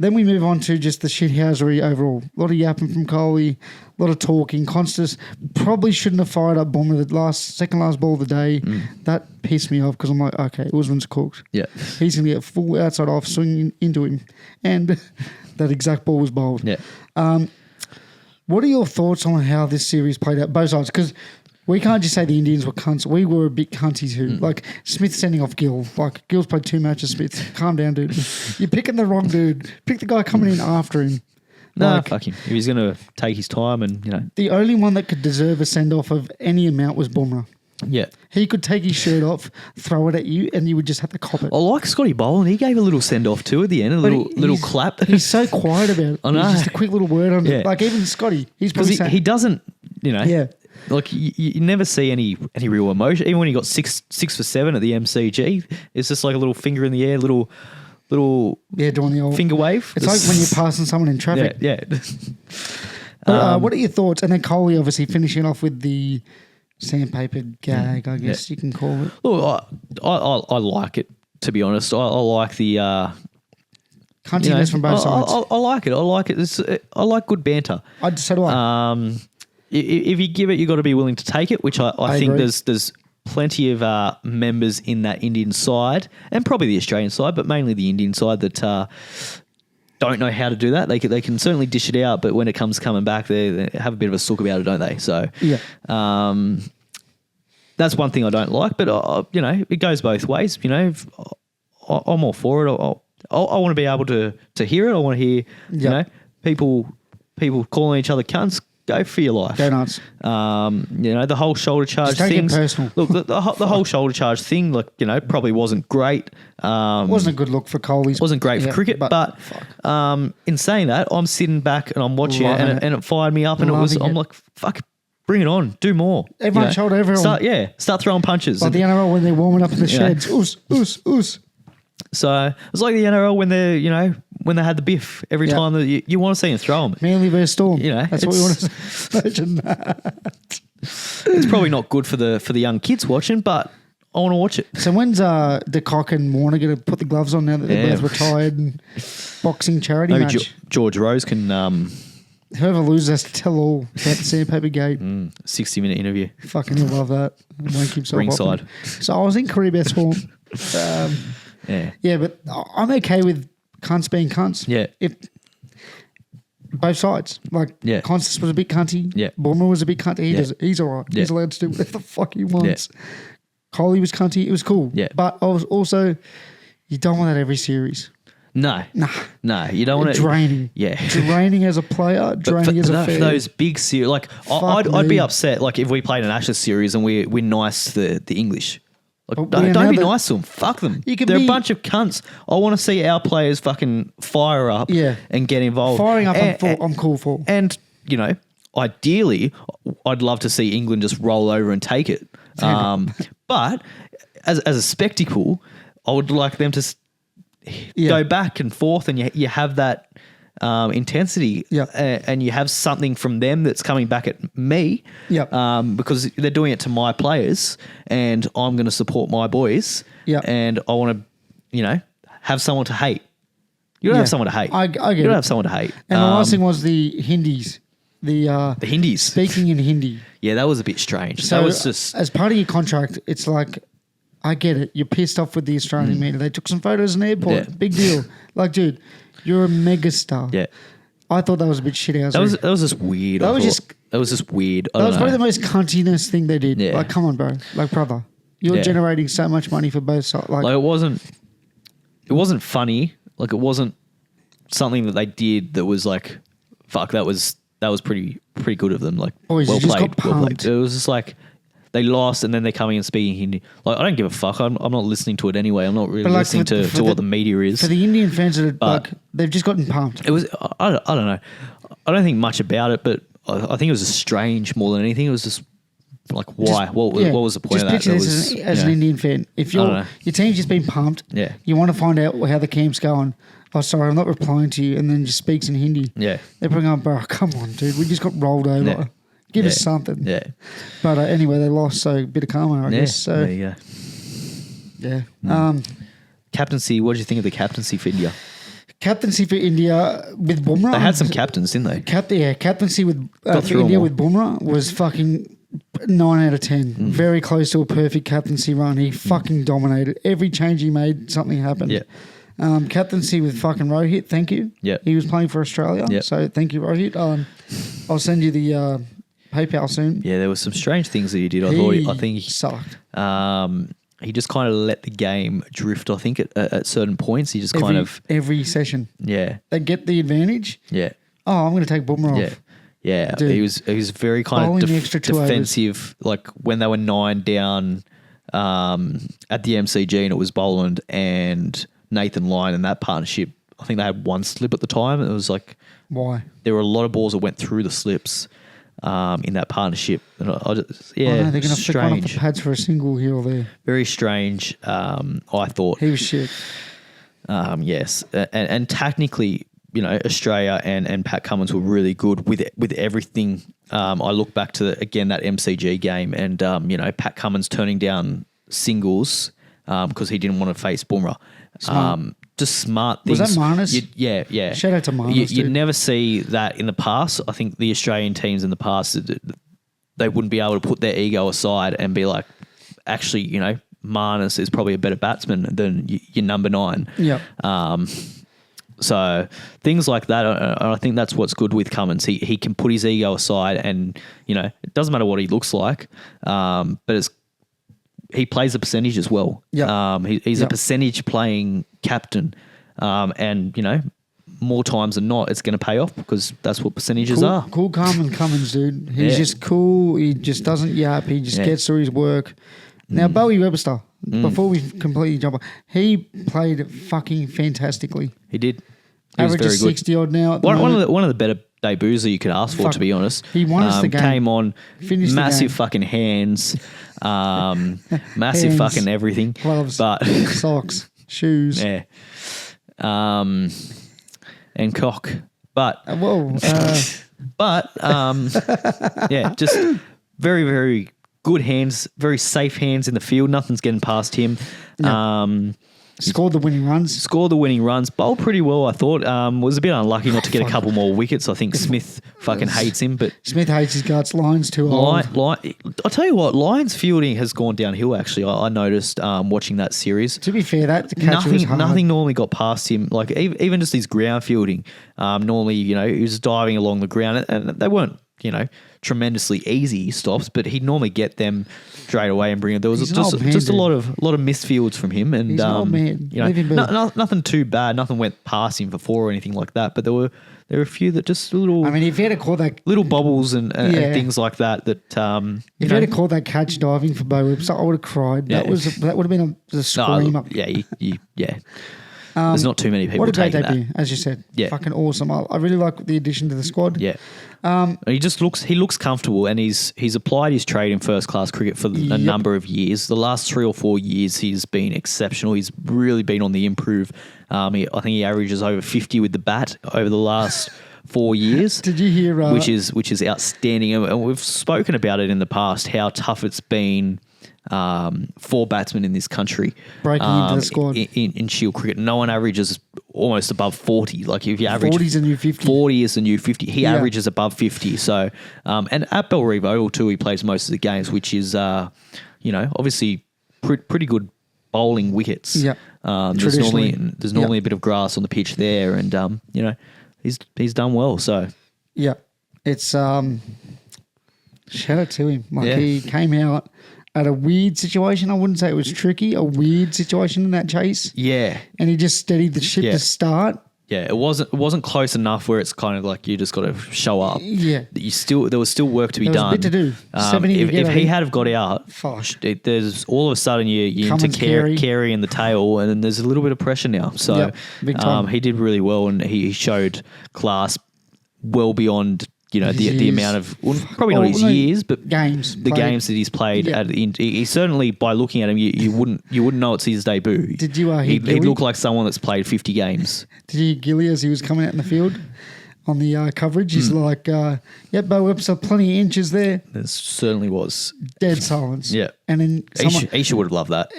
Then we move on to just the shithousery overall. A lot of yapping from Kohli, a lot of talking. Konstas probably shouldn't have fired up Bomber the second last ball of the day. That pissed me off because I'm like, okay, Usman's cooked. Yeah. He's going to get full outside off swinging into him. And that exact ball was bowled. Yeah. What are your thoughts on how this series played out, both sides? Because we can't just say the Indians were cunts. We were a bit cunty too. Like, Smith sending off Gill. Like, Gill's played 2 matches, Smith. Calm down, dude. You're picking the wrong dude. Pick the guy coming in after him. No, fuck him. If he's going to take his time and, The only one that could deserve a send-off of any amount was Bumrah. Yeah. He could take his shirt off, throw it at you, and you would just have to cop it. I like Scotty Boland. He gave a little send-off too at the end, a little clap. He's so quiet about it. I know. Just a quick little word on it. Like, even Scotty, he's probably saying... He doesn't, Like, you never see any real emotion. Even when he got 6 for 7 at the MCG, it's just like a little finger in the air, little doing the old finger wave. It's like when you're passing someone in traffic. Yeah. But, what are your thoughts? And then Kohli obviously finishing off with the sandpaper gag, I guess you can call it. Look, I like it, to be honest. I like the cuntiness from both sides. I like it. I like it. I like good banter. So do I. If you give it, you got to be willing to take it, which I think agree. there's plenty of members in that Indian side and probably the Australian side, but mainly the Indian side that don't know how to do that. They can certainly dish it out, but when it comes coming back, they have a bit of a sook about it, don't they? So that's one thing I don't like, but it goes both ways. I'm all for it. I want to be able to hear it. I want to hear people calling each other cunts. Go for your life. Go nuts. The whole shoulder charge thing. thing. Personal. Look, the whole shoulder charge thing, probably wasn't great. Wasn't a good look for Kohli. Wasn't great for cricket, but in saying that, I'm sitting back and I'm watching it and it fired me up, and I'm like, fuck, bring it on, do more. Everyone shoulder everyone. Start throwing punches. Like the NRL when they're warming up in the sheds. Oos. So it's like the NRL when they're, when they had the biff every time that you want to see them throw them. Manly versus Storm. That's what we want to imagine that. It's probably not good for the young kids watching, but I want to watch it. So when's De Kock and Warner going to put the gloves on now that they're both retired and boxing charity Maybe match? George Rose can... Whoever loses has to tell all about the sandpaper gate. 60-minute interview. Fucking he'll love that. Won't keep Ringside. So I was in Caribbean Swarm. Yeah, but I'm okay with cunts being cunts. Yeah. If both sides. Like, Konstas was a bit cunty. Yeah. Boomer was a bit cunty. He's all right. Yeah. He's allowed to do whatever the fuck he wants. Yeah. Kohli was cunty. It was cool. Yeah. But I was also, you don't want that every series. No. No, you don't want to. Draining. Yeah. Draining as a player, draining as a fan. For those big series, like, I'd be upset, like, if we played an Ashes series and we're nice to the English. Like, don't be nice to them. Fuck them. They're a bunch of cunts. I want to see our players fucking fire up and get involved. Firing up, I'm cool for. And, ideally, I'd love to see England just roll over and take it. But as a spectacle, I would like them to go back and forth, and you have that intensity, and you have something from them that's coming back at me, because they're doing it to my players, and I'm going to support my boys, and I want to, have someone to hate. You don't have someone to hate. I get you don't have someone to hate. And the last thing was the Hindis. The Hindis. Speaking in Hindi. Yeah, that was a bit strange. So that was just... as part of your contract, it's like, I get it. You're pissed off with the Australian media. They took some photos in the airport. Yeah. Big deal. Like, dude, you're a megastar. Yeah. I thought that was a bit shit house. That was just weird. That was just weird. That was probably the most cuntiness thing they did. Yeah. Like, come on, bro. Like, brother. You're generating so much money for both sides. Like, it wasn't funny. Like, it wasn't something that they did that was like, fuck, that was pretty good of them. Like, boys, well you just played. got Well pumped. played. It was just like, they lost and then they're coming and speaking Hindi. Like, I don't give a fuck. I'm not listening to it anyway. I'm not really listening to what the media is. For the Indian fans that are, like, they've just gotten pumped. It was, I don't know. I don't think much about it, but I think it was just strange more than anything. It was just like, why? What was the point of that? Just picture this as an Indian fan. If your team's just been pumped, you want to find out how the camp's going. Oh, sorry, I'm not replying to you, and then just speaks in Hindi. Yeah. They're probably going, bro, come on, dude. We just got rolled over. Yeah. Give us something. Yeah. But anyway, they lost, so a bit of karma, I guess. So, there you go. Yeah. Captaincy, what did you think of the captaincy for India? Captaincy for India with Bumrah. They had some captains, didn't they? Captaincy with for India with Bumrah was fucking 9 out of 10. Very close to a perfect captaincy run. He fucking dominated. Every change he made, something happened. Yeah. Captaincy with fucking Rohit, thank you. Yeah. He was playing for Australia, so thank you, Rohit. I'll send you the PayPal soon. Yeah, there were some strange things that he did. I think he sucked. He just kind of let the game drift, I think, at certain points. He just every session. Yeah. They get the advantage. Yeah. Oh, I'm going to take Bumrah off. Yeah. Dude, he was very kind of defensive. Like when they were 9 down at the MCG, and it was Boland and Nathan Lyon and that partnership. I think they had one slip at the time. It was like, why? There were a lot of balls that went through the slips in that partnership. And I just, they're going to flick one off the pads for a single here or there. Very strange. I thought he was shit. Yes, and technically, Australia and Pat Cummins were really good with everything. I look back to that MCG game, and Pat Cummins turning down singles because he didn't want to face Bumrah. Just smart things. Was that Marnus? Yeah. Shout out to Marnus. You'd never see that in the past. I think the Australian teams in the past, they wouldn't be able to put their ego aside and be like, actually, Marnus is probably a better batsman than your number 9. Yeah. So things like that, I think that's what's good with Cummins. He can put his ego aside, and it doesn't matter what he looks like, but he plays a percentage as well. Yeah. He's a percentage playing captain, and more times than not, it's going to pay off because that's what percentages are. Cool, calm, and Cummins, dude. He's just cool. He just doesn't yap. He just gets through his work. Now, Bowie Webster, before we completely jump on, he played fucking fantastically. He did. He average is 60 odd now. One of the better debuts that you could ask for, to be honest. He won us the game. Came on, finished massive fucking hands, massive hands, fucking everything. Gloves, but socks. Shoes. Yeah. And cock. But yeah, just very, very good hands, very safe hands in the field. Nothing's getting past him. Yep. Scored the winning runs. Bowled pretty well, I thought. Was a bit unlucky not to get a couple more wickets. I think Smith fucking hates him. But Smith hates his guts. Lyons too old. I'll tell you what, Lyons fielding has gone downhill, actually. I noticed watching that series. To be fair, that catch was hard. Nothing normally got past him. Like even just his ground fielding. Normally, he was diving along the ground and they weren't, tremendously easy stops, but he'd normally get them straight away and bring it. There was just a lot of missed fields from him, and he's an old man. Nothing too bad. Nothing went past him for 4 or anything like that. But there were a few that just little. I mean, if you had to call that little bobbles and things like that. If you had to call that catch diving for Bo Whips, I would have cried. Yeah. That would have been a screamer. Yeah. There's not too many people what a great taking debut, that. as you said. Yeah. Fucking awesome. I really like the addition to the squad. Yeah. He looks comfortable, and he's applied his trade in first class cricket for a number of years. The last 3 or 4 years, he's been exceptional. He's really been on the improve. I think he averages over 50 with the bat over the last 4 years. Did you hear? Which is outstanding, and we've spoken about it in the past how tough it's been. For batsmen in this country breaking into the squad in Shield cricket, no one averages almost above 40. Like if you average 40 is the new 50. 40 is the new 50. He averages above 50. So, and at Belrive Oval too, he plays most of the games, which is obviously pretty good bowling wickets. Yeah. There's normally a bit of grass on the pitch there, and he's done well. So yeah, it's shout out to him. He came out at a weird situation. I wouldn't say it was tricky, a weird situation in that chase. Yeah. And he just steadied the ship to start. Yeah, it wasn't close enough where it's kind of like you just got to show up. Yeah. There was still work to be done. There was a bit to do. If he had have got out, there's all of a sudden you're into Carey and the tail, and then there's a little bit of pressure now. So big time. He did really well, and he showed class well beyond the amount of probably not his years, but games that he's played. Yeah. He certainly, by looking at him, you wouldn't know it's his debut. Did you? He'd look like someone that's played 50 games. Did you hear Gilly as he was coming out in the field on the coverage? He's like, Bo Whips are plenty of inches there. There certainly was dead silence. Yeah, and then Isha would have loved that.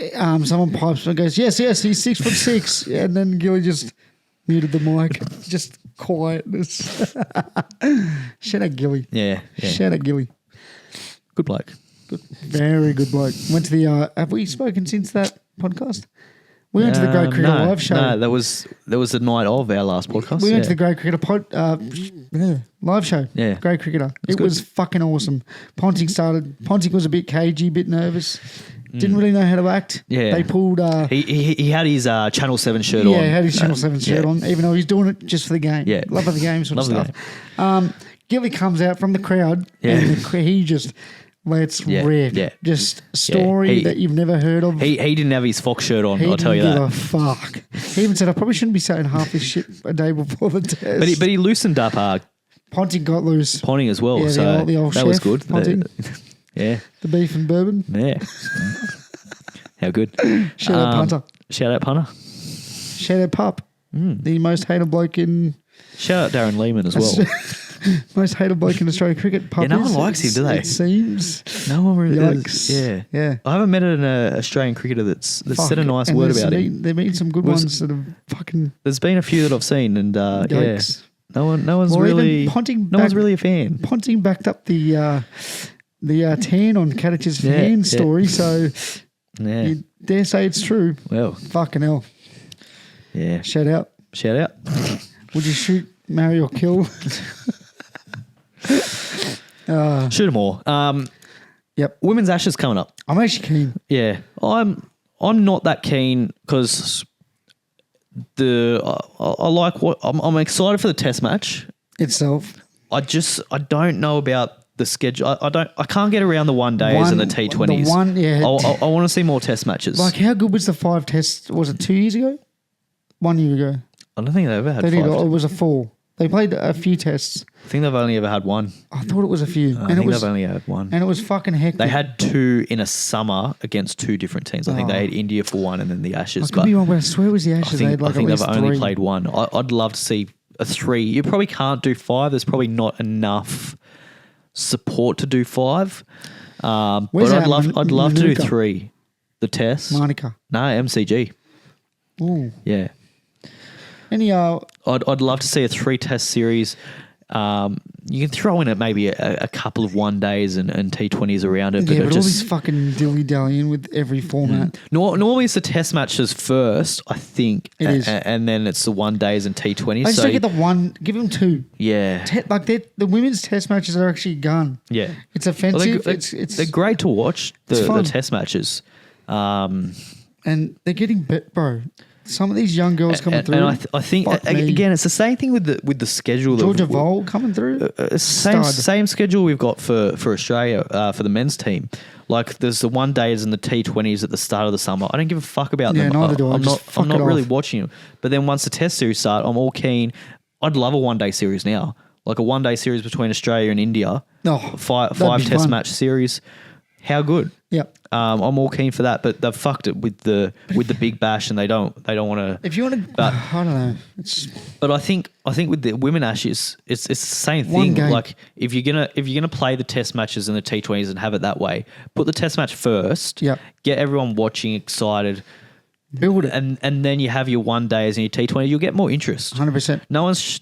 Someone pipes and goes, yes, he's 6'6", and then Gilly just muted the mic, just quietness. Shout out Gilly. Yeah. Shout out Gilly. Good bloke. Good, very good bloke. Went to the. Have we spoken since that podcast? We went to the Great Cricket Live show. No, that was the night of our last podcast. We went to the Great Cricketer live show. Yeah, Great Cricketer. It was fucking awesome. Ponting was a bit cagey, a bit nervous. Didn't really know how to act. Yeah. They pulled... he had his Channel 7 shirt on. Yeah, he had his Channel 7 shirt on, even though he's doing it just for the game. Yeah. Love of the game sort of stuff. Gilly comes out from the crowd and he just lets rip. Yeah. Just story that you've never heard of. He didn't have his Fox shirt on, I'll tell you that. He didn't give a fuck. He even said, I probably shouldn't be saying half this shit a day before the test. But he loosened up Ponting got loose. Ponting as well. Yeah, so the old that chef, was good. The beef and bourbon. Yeah. How good. Shout out punter. Shout out punter. Shout out pup. The most hated bloke in... Shout out Darren Lehman as well. Most hated bloke in Australian cricket. Pup no one likes him, do they? It seems. No one really does. Yeah. I haven't met an Australian cricketer that's said a nice word about him. There have been some good ones that have fucking... There's been a few that I've seen, and yikes. No one's really a fan. Ponting backed up the tan on Kadich's fan story, so you dare say it's true. Well, fucking hell. Yeah. Shout out. Would you shoot, marry, or kill? Shoot them all. Yep. Women's Ashes coming up. I'm actually keen. Yeah, I'm not that keen because I like what I'm excited for the Test match itself. I don't know about the schedule. I can't get around the one days and the T20s. I want to see more Test matches. Like, how good was the 5 tests? Was it 2 years ago? 1 year ago? I don't think they ever had 5. It was a 4. They played a few tests. I think they've only ever had one. I thought it was a few. I think they've only had one. And it was fucking hectic. They had 2 in a summer against 2 different teams. I think they had India for 1 and then the Ashes. I could be wrong, but I swear it was the Ashes. I think they've only played 1. I'd love to see a 3. You probably can't do 5. There's probably not enough support to do 5. But I'd love to do 3. The Test. Monica. No, MCG. Ooh. Yeah. Any I'd love to see a 3-test series. You can throw in it maybe a couple of 1-days and T20s around it. But all this fucking dilly-dallying with every format. Normally it's the test matches first, I think. It is. And then it's the 1-days and T20s. I just don't get the one. Give them 2. Yeah. The women's test matches are actually gone. Yeah. It's offensive. They're great to watch, the test matches. And they're getting bit, bro. Some of these young girls coming through. And I think, again, it's the same thing with the schedule. Georgia Vole coming through. Same schedule we've got for Australia, for the men's team. Like, there's the 1-days and the T20s at the start of the summer. I don't give a fuck about them. Neither do I. I'm not really watching them. But then once the test series start, I'm all keen. I'd love a 1-day series now. Like a 1-day series between Australia and India. Five test match series. How good? Yeah. I'm all keen for that, but they've fucked it with the Big Bash, and they don't want to. If you want to, I don't know. But I think with the women Ashes, it's the same thing. Like if you're gonna play the test matches and the T20s and have it that way, put the test match first. Yeah. Get everyone watching excited. Build it, and then you have your 1-days and your T20. You'll get more interest. 100%. No one's.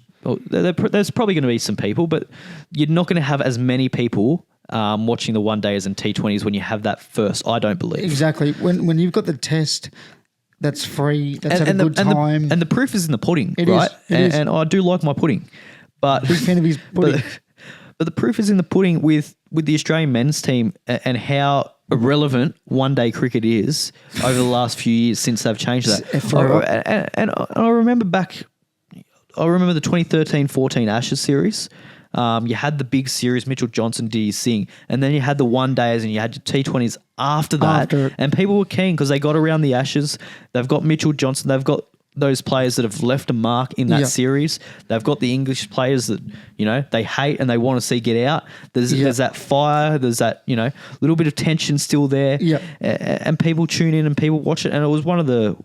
There's probably going to be some people, but you're not going to have as many people. Watching the 1-days and T20s when you have that first, I don't believe. Exactly. When you've got the test that's free, that's at a good time. And the proof is in the pudding, right? It is. And I do like my pudding. But big fan of his pudding. But the proof is in the pudding with the Australian men's team and how irrelevant 1-day cricket is over the last few years since they've changed that. And I remember the 2013-14 Ashes series. You had the big series, Mitchell Johnson did his thing, and then you had the 1-days and you had your T20s after that. And people were keen because they got around the Ashes. They've got Mitchell Johnson. They've got those players that have left a mark in that series. They've got the English players that, they hate and they want to see get out. There's that fire. There's that, little bit of tension still there. Yeah. And people tune in and people watch it. And it was one of the,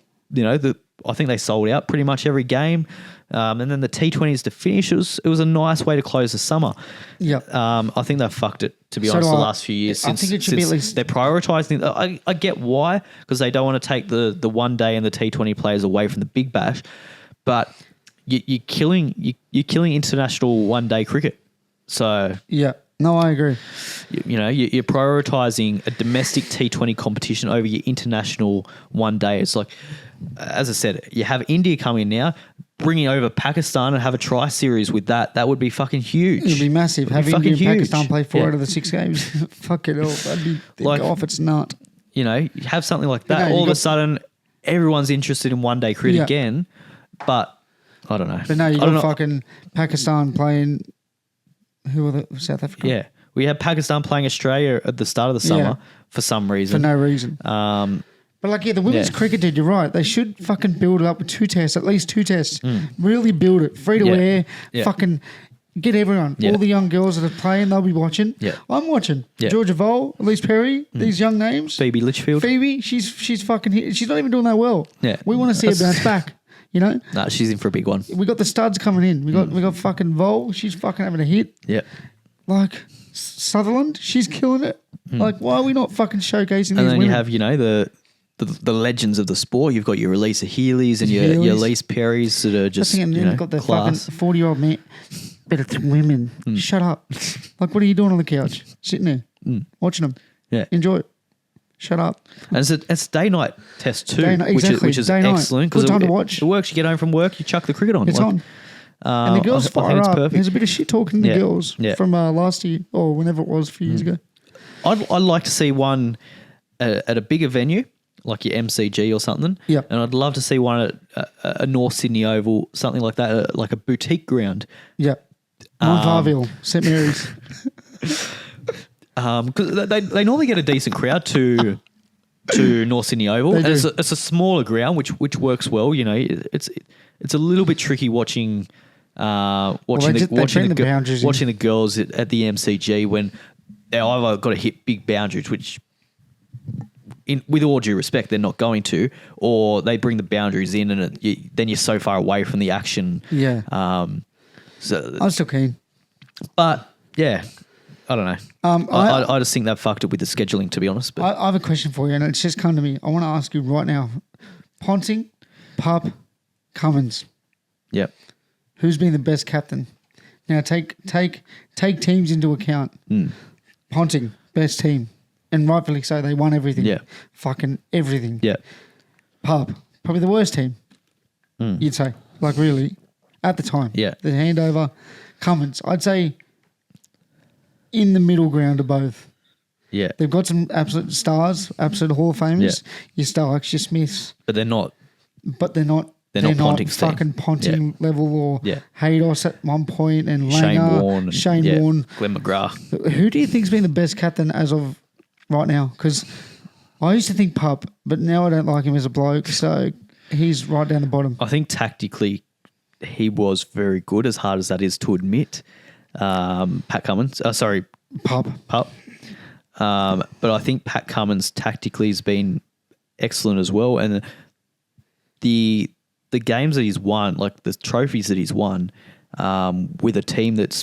I think they sold out pretty much every game. And then the T20s to finish, it was a nice way to close the summer. Yeah. I think they've fucked it, to be honest, the last few years. I think it should be at least. They're prioritising. I get why, because they don't want to take the 1-day and the T20 players away from the Big Bash, but you're killing international 1-day cricket. So yeah. No, I agree. You're prioritising a domestic T20 competition over your international 1-day. It's like, as I said, you have India coming now, bringing over Pakistan and have a tri-series with that. That would be fucking huge. It would be massive. Having India and Pakistan play 4 out of the 6 games. Fuck it all. That'd be off its nut. You have something like that. All of a sudden, everyone's interested in 1-day cricket again. But I don't know. But no, you got fucking Pakistan playing. Who are the South Africa? Yeah. We had Pakistan playing Australia at the start of the summer for some reason. For no reason. But the women's cricket did, you're right. They should fucking build it up with 2 tests, at least 2 tests. Really build it. Free to air. Fucking get everyone. All the young girls that are playing, they'll be watching. Yeah. I'm watching. Yeah. Georgia Vole, Elise Perry, these young names. Phoebe Litchfield. She's fucking here. She's not even doing that well. Yeah. We want to see her bounce back. No, she's in for a big one. We got the studs coming in. We got fucking Vole. She's fucking having a hit. Yeah. Like Sutherland, she's killing it. Like, why are we not fucking showcasing these women? And then you have, the legends of the sport. You've got your Elisa Healy's and your Elise Perry's that are just, you've got the class. fucking 40-year-old man. Better than women. Shut up. Like, what are you doing on the couch? Sitting there, watching them. Yeah. Enjoy it. Shut up. And it's day-night test too, exactly. which is excellent. Good time to watch. It works. You get home from work, you chuck the cricket on. It's on. And the girls fire up. Perfect. There's a bit of shit talking to the girls from last year or whenever it was a few years ago. I'd like to see one at a bigger venue, like your MCG or something. Yeah. And I'd love to see one at a North Sydney Oval, something like that, like a boutique ground. Yeah. Montarville, St Mary's. Because they normally get a decent crowd to North Sydney Oval. And it's a smaller ground, which works well. It's a little bit tricky watching Watching the girls at the MCG when they either got to hit big boundaries, which, with all due respect, they're not going to, or they bring the boundaries in, and then you're so far away from the action. Yeah. So I'm still keen, but yeah, I don't know. I just think they've fucked it with the scheduling, to be honest. But I have a question for you, and it's just come to me. I want to ask you right now: Ponting, Pup, Cummins. Yep. Who's been the best captain? Now take teams into account. Ponting, best team. And rightfully so, they won everything. Yeah. Fucking everything. Yeah. Pup, probably the worst team, you'd say. Like, really, at the time. Yeah. The handover. Cummins, I'd say in the middle ground of both. Yeah. They've got some absolute stars, absolute Hall of Famers. Yeah. Your Starks, your Smiths. But they're not. They're not Ponting's fucking Ponting level or Haydos at one point and Langer, Shane Warne. Glenn McGrath. Who do you think's been the best captain as of right now? Because I used to think Pup, but now I don't like him as a bloke, so he's right down the bottom. I think tactically he was very good, as hard as that is to admit. Pat Cummins. Pup. But I think Pat Cummins tactically has been excellent as well, and the games that he's won, like the trophies that he's won, with a team that's,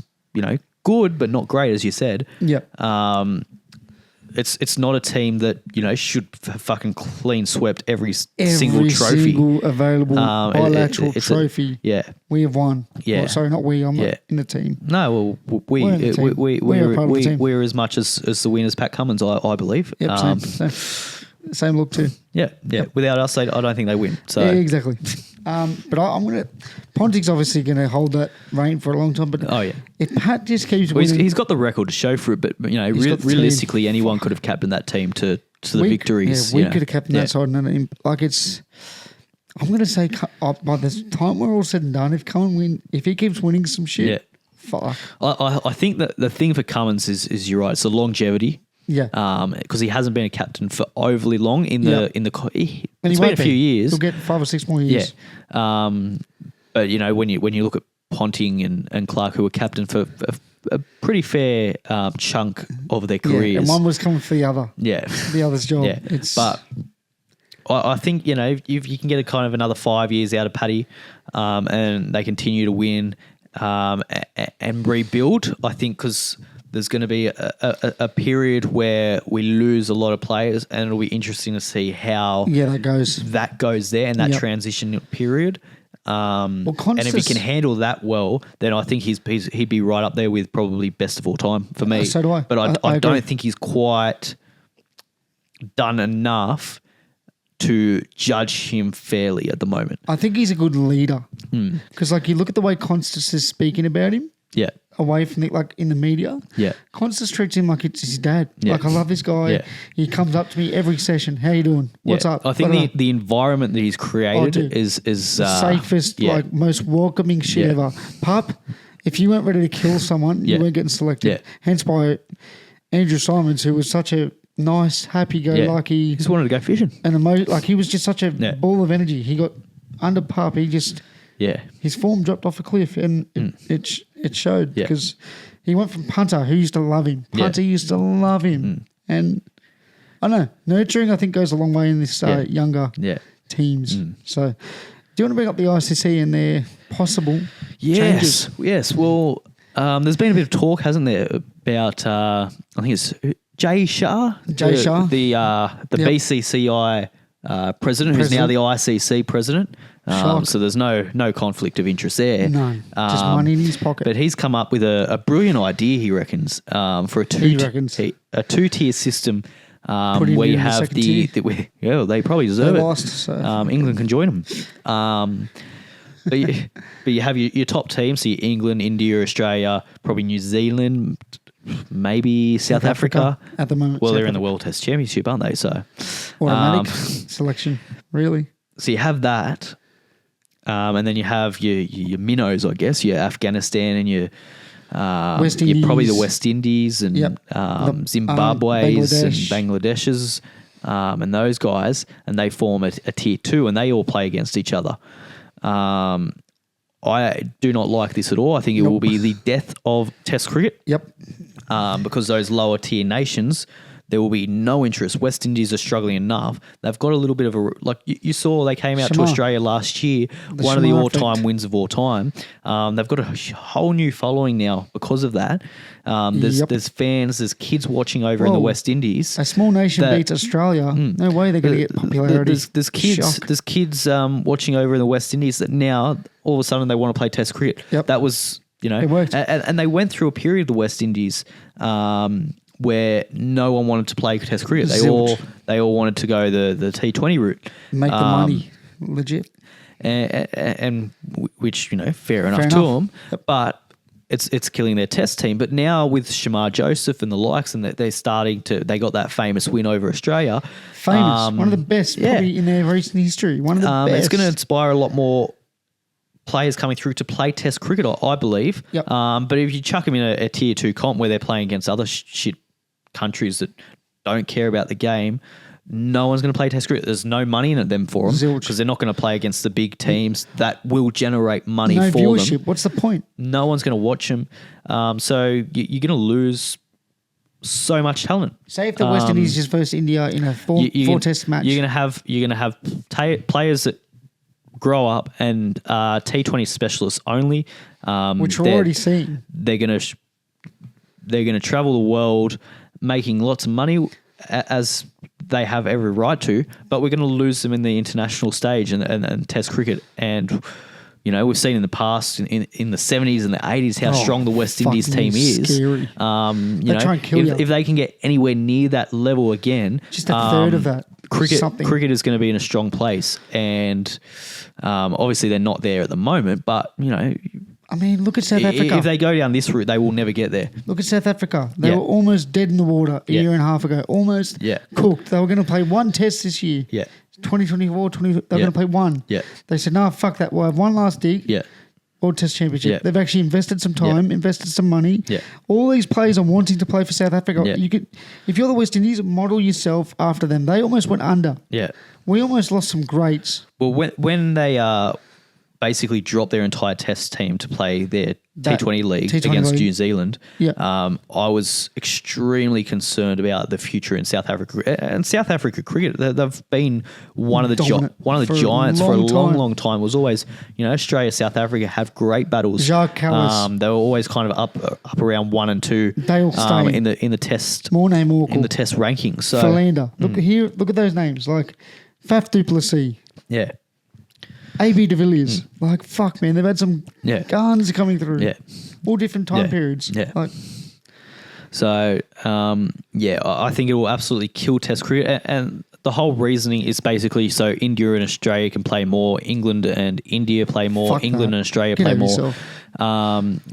good but not great, as you said. Yeah. It's not a team that, should have fucking clean swept every single trophy. Single available bilateral trophy. Yeah. We have won. Yeah. Well, sorry, not we. I'm not in the team. No, well, we're as much as the winners, Pat Cummins, I believe. Yep, same look too. Yeah. Yep. Without us, I don't think they win. So yeah, exactly. But I'm going to... Ponting's obviously going to hold that reign for a long time. But if Pat just keeps winning... He's got the record to show for it, but realistically, anyone could have captained that team to the victories. Yeah, we could have captained that side. And like it's... I'm going to say by the time we're all said and done, if he keeps winning some shit, fuck. I think that the thing for Cummins is you're right. It's the longevity. Yeah. Because he hasn't been a captain for overly long it's been a few years. He'll get 5 or 6 more years. Yeah. But when you look at Ponting and Clark, who were captain for a pretty fair chunk of their careers, and one was coming for the other. Yeah. The other's job. Yeah. But I think if you can get a kind of another 5 years out of Paddy, and they continue to win and rebuild, I think because there's going to be a period where we lose a lot of players, and it'll be interesting to see how that goes there and that transition period. And if he can handle that well, then I think he'd be right up there with probably best of all time for me. So do I. But I don't think he's quite done enough to judge him fairly at the moment. I think he's a good leader because, you look at the way Konstas is speaking about him. Yeah. Away from in the media. Yeah. Konstas treats him like it's his dad. Yeah. I love this guy. Yeah. He comes up to me every session. How you doing? What's up? I think the environment that he's created is the safest, most welcoming shit ever. Pup, if you weren't ready to kill someone, you weren't getting selected. Yeah. Hence by Andrew Simons, who was such a nice, happy-go-lucky. He just wanted to go fishing. And he was just such a ball of energy. He got under Pup. He just... Yeah. His form dropped off a cliff, and it showed because he went from punter, who used to love him. Punter used to love him. And I don't know, nurturing I think goes a long way in this younger teams. So do you want to bring up the ICC and their possible changes? Yes. Well, there's been a bit of talk, hasn't there, about I think it's Jay Shah? The BCCI president, who's now the ICC president. So there's no conflict of interest there. No, just money in his pocket. But he's come up with a brilliant idea, he reckons, for a two-tier system where you have they probably deserve it. Lost, so. England can join them. But you have your top teams, so England, India, Australia, probably New Zealand, maybe South Africa. At the moment. Well, they're in the World Test Championship, aren't they? So automatic selection, really. So you have that. And then you have your minnows, I guess, your Afghanistan and your West Indies. Probably the West Indies and Zimbabwe's and Bangladesh's and those guys, and they form a tier 2, and they all play against each other. I do not like this at all. I think it will be the death of Test cricket. Yep. Because those lower tier nations, there will be no interest. West Indies are struggling enough. They've got a little bit of a like you saw. They came out to Australia last year, one of the all-time wins of all time. They've got a whole new following now because of that. There's fans, there's kids watching over in the West Indies. A small nation beats Australia. No way they're going to get popularity. There's kids watching over in the West Indies that now all of a sudden they want to play Test cricket. Yep. That was it worked. And they went through a period of the West Indies. Where no one wanted to play Test cricket. They all wanted to go the T20 route. Make the money. Legit. And which, fair enough to them. Yep. But it's killing their Test team. But now with Shamar Joseph and the likes, and they're starting to, they got that famous win over Australia. Famous. One of the best probably in their recent history. One of the best. It's going to inspire a lot more players coming through to play Test cricket, I believe. Yep. But if you chuck them in a tier 2 comp where they're playing against other shit countries that don't care about the game, no one's going to play Test cricket. There's no money in it them for them because they're not going to play against the big teams that will generate money for viewership. them. What's the point? No one's going to watch them. So you're going to lose so much talent. Say if the West Indies just versus India in a four test match, you're going to have players that grow up and T20 specialists only, which we're already seeing. They're going to travel the world, making lots of money as they have every right to, but we're going to lose them in the international stage and Test cricket. And we've seen in the past in the 70s and the 80s how strong the West Indies team is. Scary. They try and kill you. If they can get anywhere near that level again, just a third of that. Cricket is going to be in a strong place, and obviously they're not there at the moment. But look at South Africa. If they go down this route, they will never get there. Look at South Africa. They were almost dead in the water a year and a half ago. Almost cooked. They were going to play one test this year. Yeah. 2024, they were going to play one. Yeah. They said, no, fuck that. We'll have one last dig. Yeah. World Test Championship. Yeah. They've actually invested some time, invested some money. Yeah. All these players are wanting to play for South Africa. Yeah. If you're the West Indies, model yourself after them. They almost went under. Yeah. We almost lost some greats. Well, when they basically dropped their entire Test team to play their T20 league against New Zealand, I was extremely concerned about the future in South Africa and South Africa cricket. They've been one of the giants for a long time. It was always, Australia, South Africa have great battles. Jacques Kallis. They were always kind of up around 1 and 2. They'll stay in the Test Morne in the Test rankings. So Philander. Look at those names like Faf du Plessis. Yeah. AB de Villiers. Like, fuck, man. They've had some guns coming through. Yeah. All different time periods. Yeah. So, I think it will absolutely kill Test cricket. And the whole reasoning is basically so India and Australia can play more, England and India play more, fuck England that. and Australia Get play over more. yourself.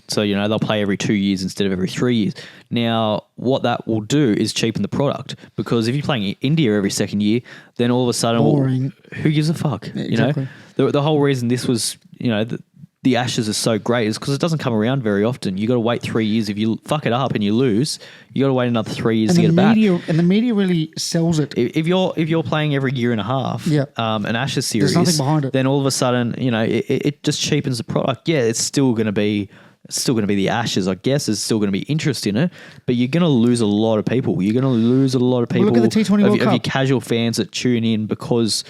They'll play every 2 years instead of every 3 years. Now, what that will do is cheapen the product because if you're playing India every second year, then all of a sudden, who gives a fuck? Yeah, exactly. The whole reason this was, the Ashes is so great is because it doesn't come around very often. You got to wait 3 years. If you fuck it up and you lose, you got to wait another 3 years to get it back. And the media really sells it. If you're playing every year and a half, an Ashes series, there's nothing behind it. Then all of a sudden, it just cheapens the product. Yeah, it's still going to be the Ashes, I guess. There's still going to be interest in it, but you're going to lose a lot of people. You're going to lose a lot of people. Look at the T20 World Cup. Of your casual fans that tune in because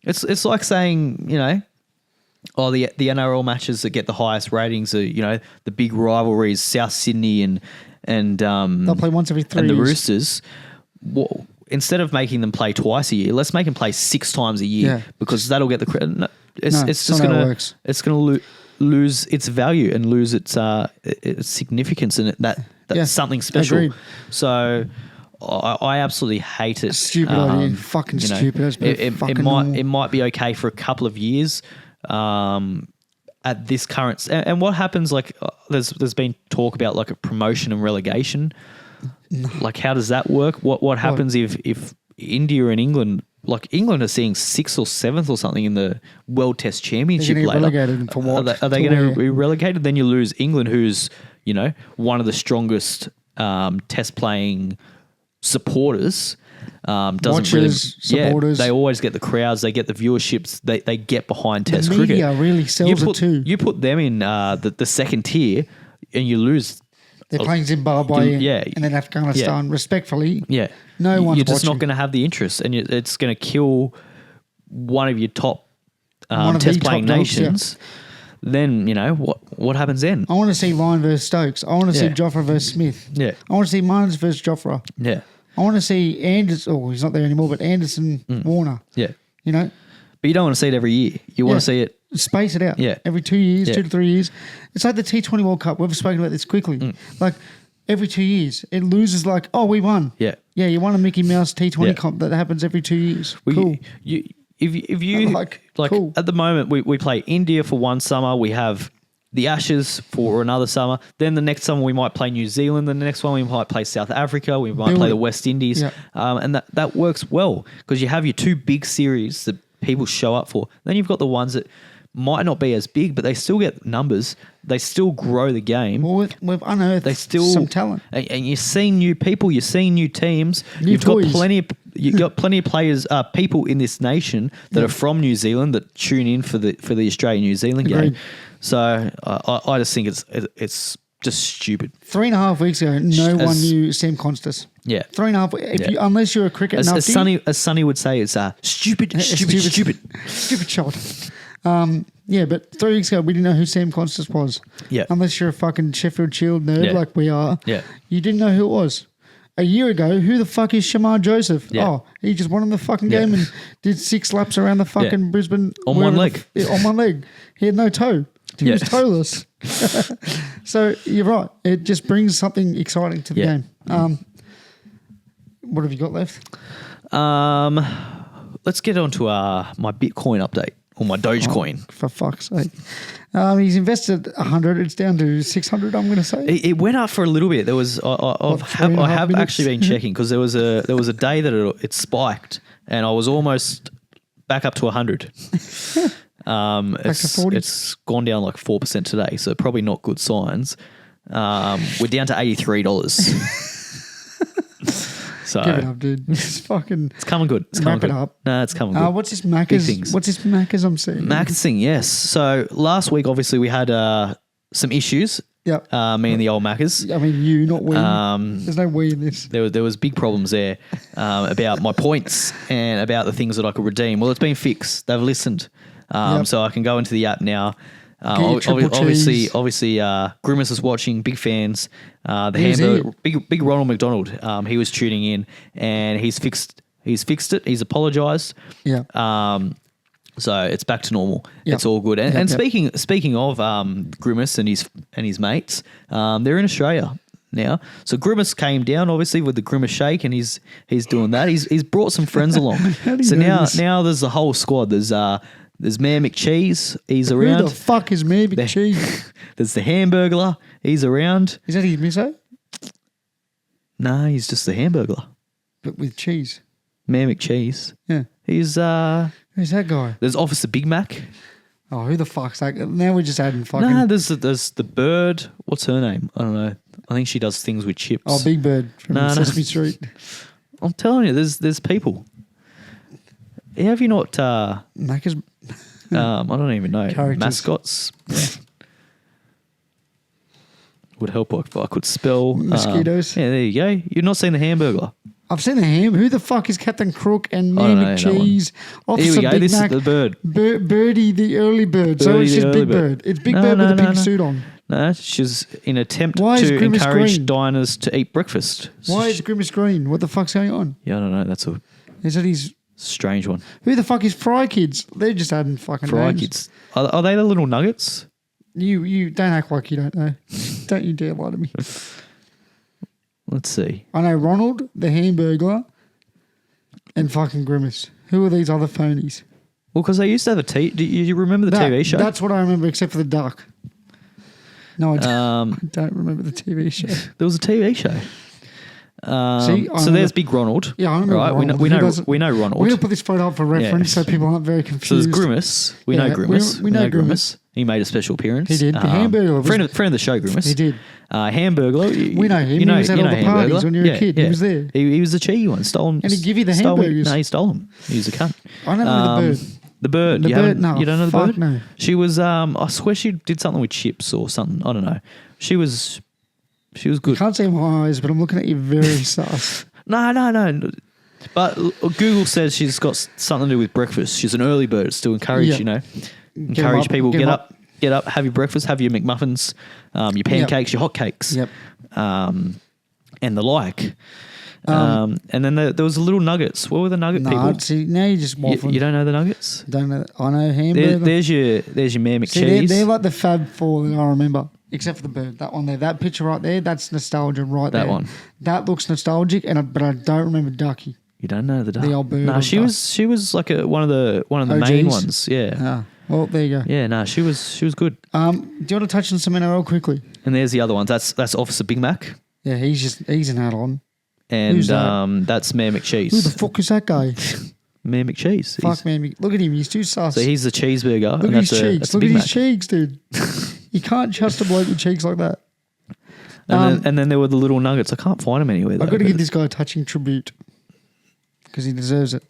it's like saying, the NRL matches that get the highest ratings are, the big rivalries, South Sydney and they'll play once every 3 years. And the Roosters. Well, instead of making them play twice a year, let's make them play 6 times a year because that'll get the credit. No, it's just going to lose its value and lose its significance in it. That's something special. Agreed. So I absolutely hate it. Stupid idea. Fucking stupid. It might be okay for a couple of years at this current. And what happens? There's been talk about like a promotion and relegation. Like, how does that work? What happens if India and England? Like, England are seeing 6th or 7th or something in the World Test Championship later. Relegated for what? Are they going to be relegated? Then you lose England, who's one of the strongest Test playing supporters. Doesn't Watchers, supporters. They always get the crowds. They get the viewerships. They get behind Test cricket. The media really sells it too. You put them in the second tier, and you lose. They're playing Zimbabwe, Yeah. and then Afghanistan. Respectfully, Yeah, no one's You're just watching. not going to have the interest, and it's going to kill one of your top One of the Test playing top dogs, nations. Then what happens then? I want to see Lyon versus Stokes. I want to see Yeah. Jofra versus Smith. Yeah. I want to see Martins versus Jofra. Yeah, I want to see Anderson. Oh, he's not there anymore, but Anderson, Warner. yeah. You know, But you don't want to see it every year. You want to see it. space it out. Yeah. Every 2 years, Yeah. 2 to 3 years. It's like the T20 World Cup. We've spoken about this quickly. Like every 2 years, it loses like, oh, we won. Yeah. Yeah, you won a Mickey Mouse T20 Yeah. comp that happens every 2 years. Well, Cool. If you Like, cool. at the moment we play India for one summer, we have the Ashes for another summer. Then the next summer we might play New Zealand. Then the next one we might play South Africa. We might Build play it. the West Indies. Yeah. And that works well because you have your two big series that people show up for. Then you've got the ones that might not be as big, but they still get numbers. They still grow the game. Well, we've unearthed some talent. And you're seeing new people, you're seeing new teams. New toys. You've got plenty of players, people in this nation that are from New Zealand that tune in for the Australia New Zealand game. Agreed. So I just think it's just stupid. 3.5 weeks ago, no one knew Sam Konstas. Yeah. 3.5. Unless you're a cricket As nufty, Sonny would say, it's stupid. stupid shot. Yeah, but 3 weeks ago, we didn't know who Sam Konstas was. Yeah. Unless you're a fucking Sheffield Shield nerd Yeah. like we are. Yeah. You didn't know who it was. A year ago, who the fuck is Shamar Joseph? Yeah. Oh, he just won in the fucking Yeah. game and did 6 laps around the fucking Brisbane. On one leg. On one leg. He had no toe. He Yeah. was toeless. So you're right. It just brings something exciting to the Yeah. game. What have you got left? Let's get on to my Bitcoin update or my Dogecoin. For fuck's sake. He's invested 100. It's down to 600, I'm going to say. It went up for a little bit. There was I have minutes? actually been checking because there was a day that it spiked and I was almost back up to 100. to 40? It's gone down like 4% today, so probably not good signs. We're down to $83. So Give it up, dude. It's fucking... it's coming good. It's coming Wrap it good. up. No, it's coming good. What's this Big Maccas? things. What's this Maccas I'm seeing? Maccas thing, yes. So last week, obviously, we had some issues. Yep. Me and the old Maccas. I mean, you, not we. There's no we in this. There was big problems there about my points and about the things that I could redeem. Well, it's been fixed. They've listened, Yep. so I can go into the app now. Get your triple cheese. Obviously, Grimace is watching. Big fans. The Who's hamburger, big Ronald McDonald. He was tuning in, and he's fixed it. He's apologised. Yeah. So it's back to normal. Yep. It's all good. And, Yep, and yep. speaking of Grimace and his mates, they're in Australia now. So Grimace came down obviously with the Grimace Shake, and he's doing that. He's brought some friends along. How do you So know now this? there's the whole squad. There's Mayor McCheese. He's Who around. the fuck is Mayor McCheese? There's the Hamburglar. He's around. Is that his miso? Nah, he's just the Hamburglar. But with cheese. Mayor McCheese. Yeah. He's Who's that guy? there's Officer Big Mac. Oh, who the fuck's that? Now we're just adding fucking... Nah, there's the bird. What's her name? I don't know. I think she does things with chips. Oh, Big Bird from No. Sesame Street. I'm telling you, there's people. Have you not? Macca's... I don't even know. Characters. Mascots. Would help if I could spell Mosquitoes. Yeah, there you go. You've not seen the Hamburglar. I've seen the ham. Who the fuck is Captain Crook and I Mayor don't know that McCheese? Here Officer we go. Big This Mac. is the bird. Birdie the early bird. So Birdie it's the just early Big bird. Bird. It's Big No, Bird with no, a no, pink no. suit on. No, she's in attempt Why is to Grimace encourage green? diners to eat breakfast. Why is Grimace green? What the fuck's going on? Yeah, I don't know. That's a Is it his... strange one. Who the fuck is Fry Kids? They're just adding fucking Fry names. Kids. Are they the little nuggets? You don't act like you don't know. Don't you dare lie to me. Let's see. I know Ronald, the Hamburglar, and fucking Grimace. Who are these other phonies? Well, because they used to have a Do you remember the TV show? That's what I remember, except for the duck. No, I don't, I don't remember the TV show. There was a TV show. See, I so remember- there's Big Ronald. Yeah, I remember right? Ronald. We Who know doesn't- we know Ronald. We're going to put this photo up for reference so people aren't very So confused. there's Grimace. We Yeah, know Grimace. we know Grimace. He made a special appearance. He did. The Hamburglar. Friend of the show, Grimace. He did. Hamburglar. We know him. He was at all the parties when you were a kid. He was there. He was the cheeky one. Stole him. And he'd give you the hamburgers. No, he stole them. He was a cunt. I don't know the bird. The bird. The bird? No. You don't know the bird? No. She was, I swear she did something with chips or something. I don't know. She was good. I can't see my eyes, but I'm looking at you very sus. No. But Google says she's got something to do with breakfast. She's an early bird. It's to encourage, encourage people. Get up, have your breakfast, have your McMuffins, your pancakes, your hotcakes, and the like. And then there was the little nuggets. What were the nugget people? See, now you just waffling. You don't know the nuggets? Don't know. I know hamburger. There's your Mayor McCheese. They're like the Fab Four that I remember, except for the bird. That one there, that picture right there, that's nostalgia right there. That one. That looks nostalgic, but I don't remember Ducky. You don't know the duck. The old bird. No, she was like one of the main ones. Yeah. Ah, well, there you go. Yeah, no, she was good. Do you want to touch on some NRL quickly? And there's the other ones. That's Officer Big Mac. Yeah, he's an add-on. And Who's that? That's Mayor McCheese. Who the fuck is that guy? Mayor McCheese. Fuck, man. Look at him. He's too sus. So he's the cheeseburger. Look at his cheeks. Look at his cheeks, dude. You can't trust a bloke with cheeks like that. And then there were the little nuggets. I can't find them anywhere. I've got to give this guy a touching tribute because he deserves it.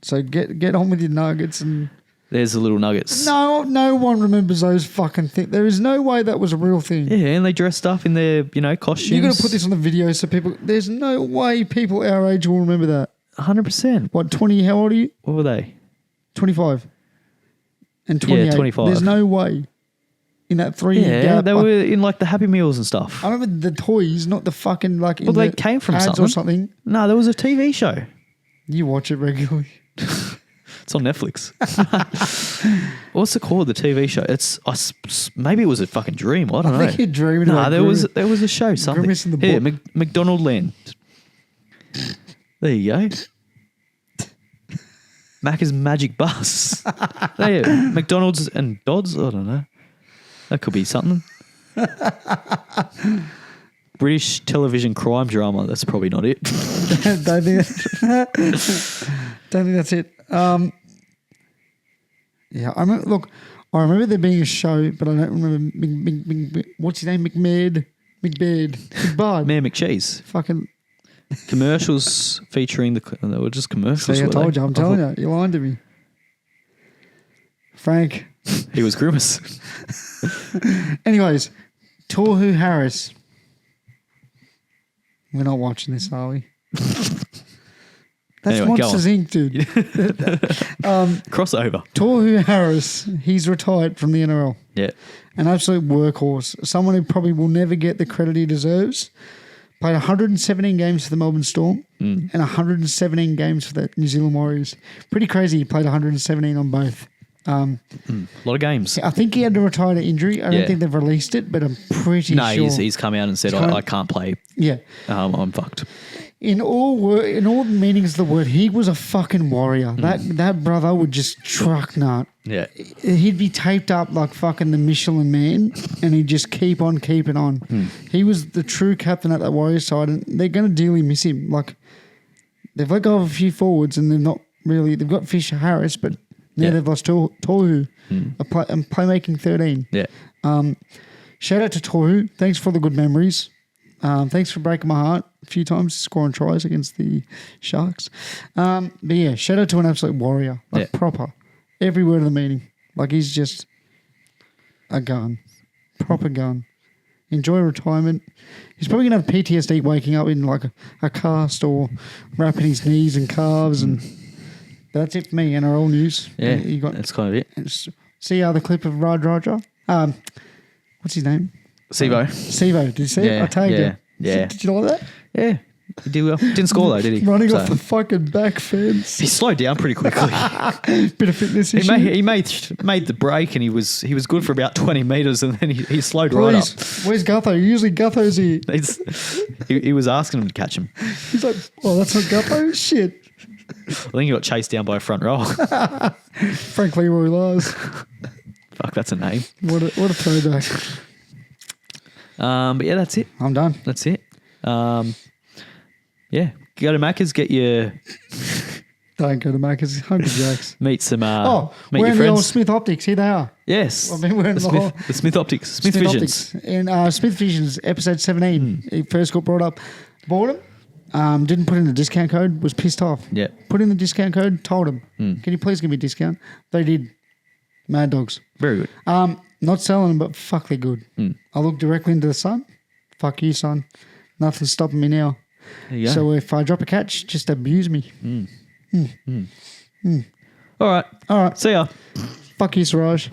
So get on with your nuggets and... There's the little nuggets. No one remembers those fucking things. There is no way that was a real thing. Yeah, and they dressed up in their, costumes. You've got to put this on the video so people... There's no way people our age will remember that. 100%. What, 20... How old are you? What were they? 25. And 28. Yeah, 25. There's no way in that 3-year gap. Yeah, they were in like the Happy Meals and stuff. I remember the toys, not the fucking like... Well, they came from ads something. Or something. No, there was a TV show. You watch it regularly. It's on Netflix. What's it called? The TV show? Maybe it was a fucking dream. I don't know. I think you're dreaming. No, there was a show. Something. Grimace in the Here, book. McDonald Land. There you go. Macca's Magic Bus. There, McDonald's and Dodds. I don't know. That could be something. British television crime drama. That's probably not it. Don't think that's it. Yeah, I remember there being a show, but I don't remember. What's his name? McBaird. Mayor McCheese. Fucking commercials featuring they were just commercials. See, I told you. I'm telling you. You're lying to me. Frank. He was Grimace. Anyways, Tohu Harris. We're not watching this, are we? That's anyway, Monsters Inc., dude. Crossover. Tohu Harris, he's retired from the NRL. Yeah. An absolute workhorse. Someone who probably will never get the credit he deserves. Played 117 games for the Melbourne Storm and 117 games for the New Zealand Warriors. Pretty crazy. He played 117 on both. A lot of games. I think he had to retire to injury. I don't think they've released it, but I'm pretty sure. No, he's come out and said, I can't play. Yeah. I'm fucked. In all meanings of the word, he was a fucking warrior. That brother would just truck nut. Yeah. He'd be taped up like fucking the Michelin Man, and he'd just keep on keeping on. He was the true captain at that Warriors side, and they're going to dearly miss him. Like, they've let go of a few forwards, and they're not really... They've got Fisher Harris, but now they've lost Tohu, and playmaking 13. Yeah. Shout out to Tohu. Thanks for the good memories. Thanks for breaking my heart a few times, scoring tries against the Sharks. But yeah, shout out to an absolute warrior. Like proper. Every word of the meaning. Like he's just a gun. Proper gun. Enjoy retirement. He's probably going to have PTSD waking up in like a cast or wrapping his knees and calves. And that's it for me. NRL news. Yeah, that's kind of it. See the clip of Raj Raja? What's his name? Sevo. Did you see it? I tagged it. Yeah. Did you like that? Yeah. He did well. Didn't score though, did he? Running off the fucking back fence. He slowed down pretty quickly. Bit of fitness issue. He made the break and he was good for about 20 metres and then he slowed right up. Where's Gutho? Usually Gutho's here. He was asking him to catch him. He's like, oh, that's not Gutho? Shit. I think he got chased down by a front row. Frank Leroy Lars. Fuck, that's a name. What a throwback. But yeah, that's it. I'm done. That's it. Yeah, go to Maccas, get your... Don't go to Maccas. Hungry Jacks. Meet some... we're meet your in friends. the old Smith Optics. Here they are. Yes. I've been wearing the Smith Optics. Smith Visions. Optics. And Smith Visions, episode 17. He first got brought up. Bought him. Didn't put in the discount code. Was pissed off. Yeah. Put in the discount code. Told him. Can you please give me a discount? They did. Mad dogs. Very good. Not selling them, but fuck, they're good. I look directly into the sun. Fuck you, son. Nothing's stopping me now. There you go. So if I drop a catch, just abuse me. All right. All right. See ya. Fuck you, Siraj.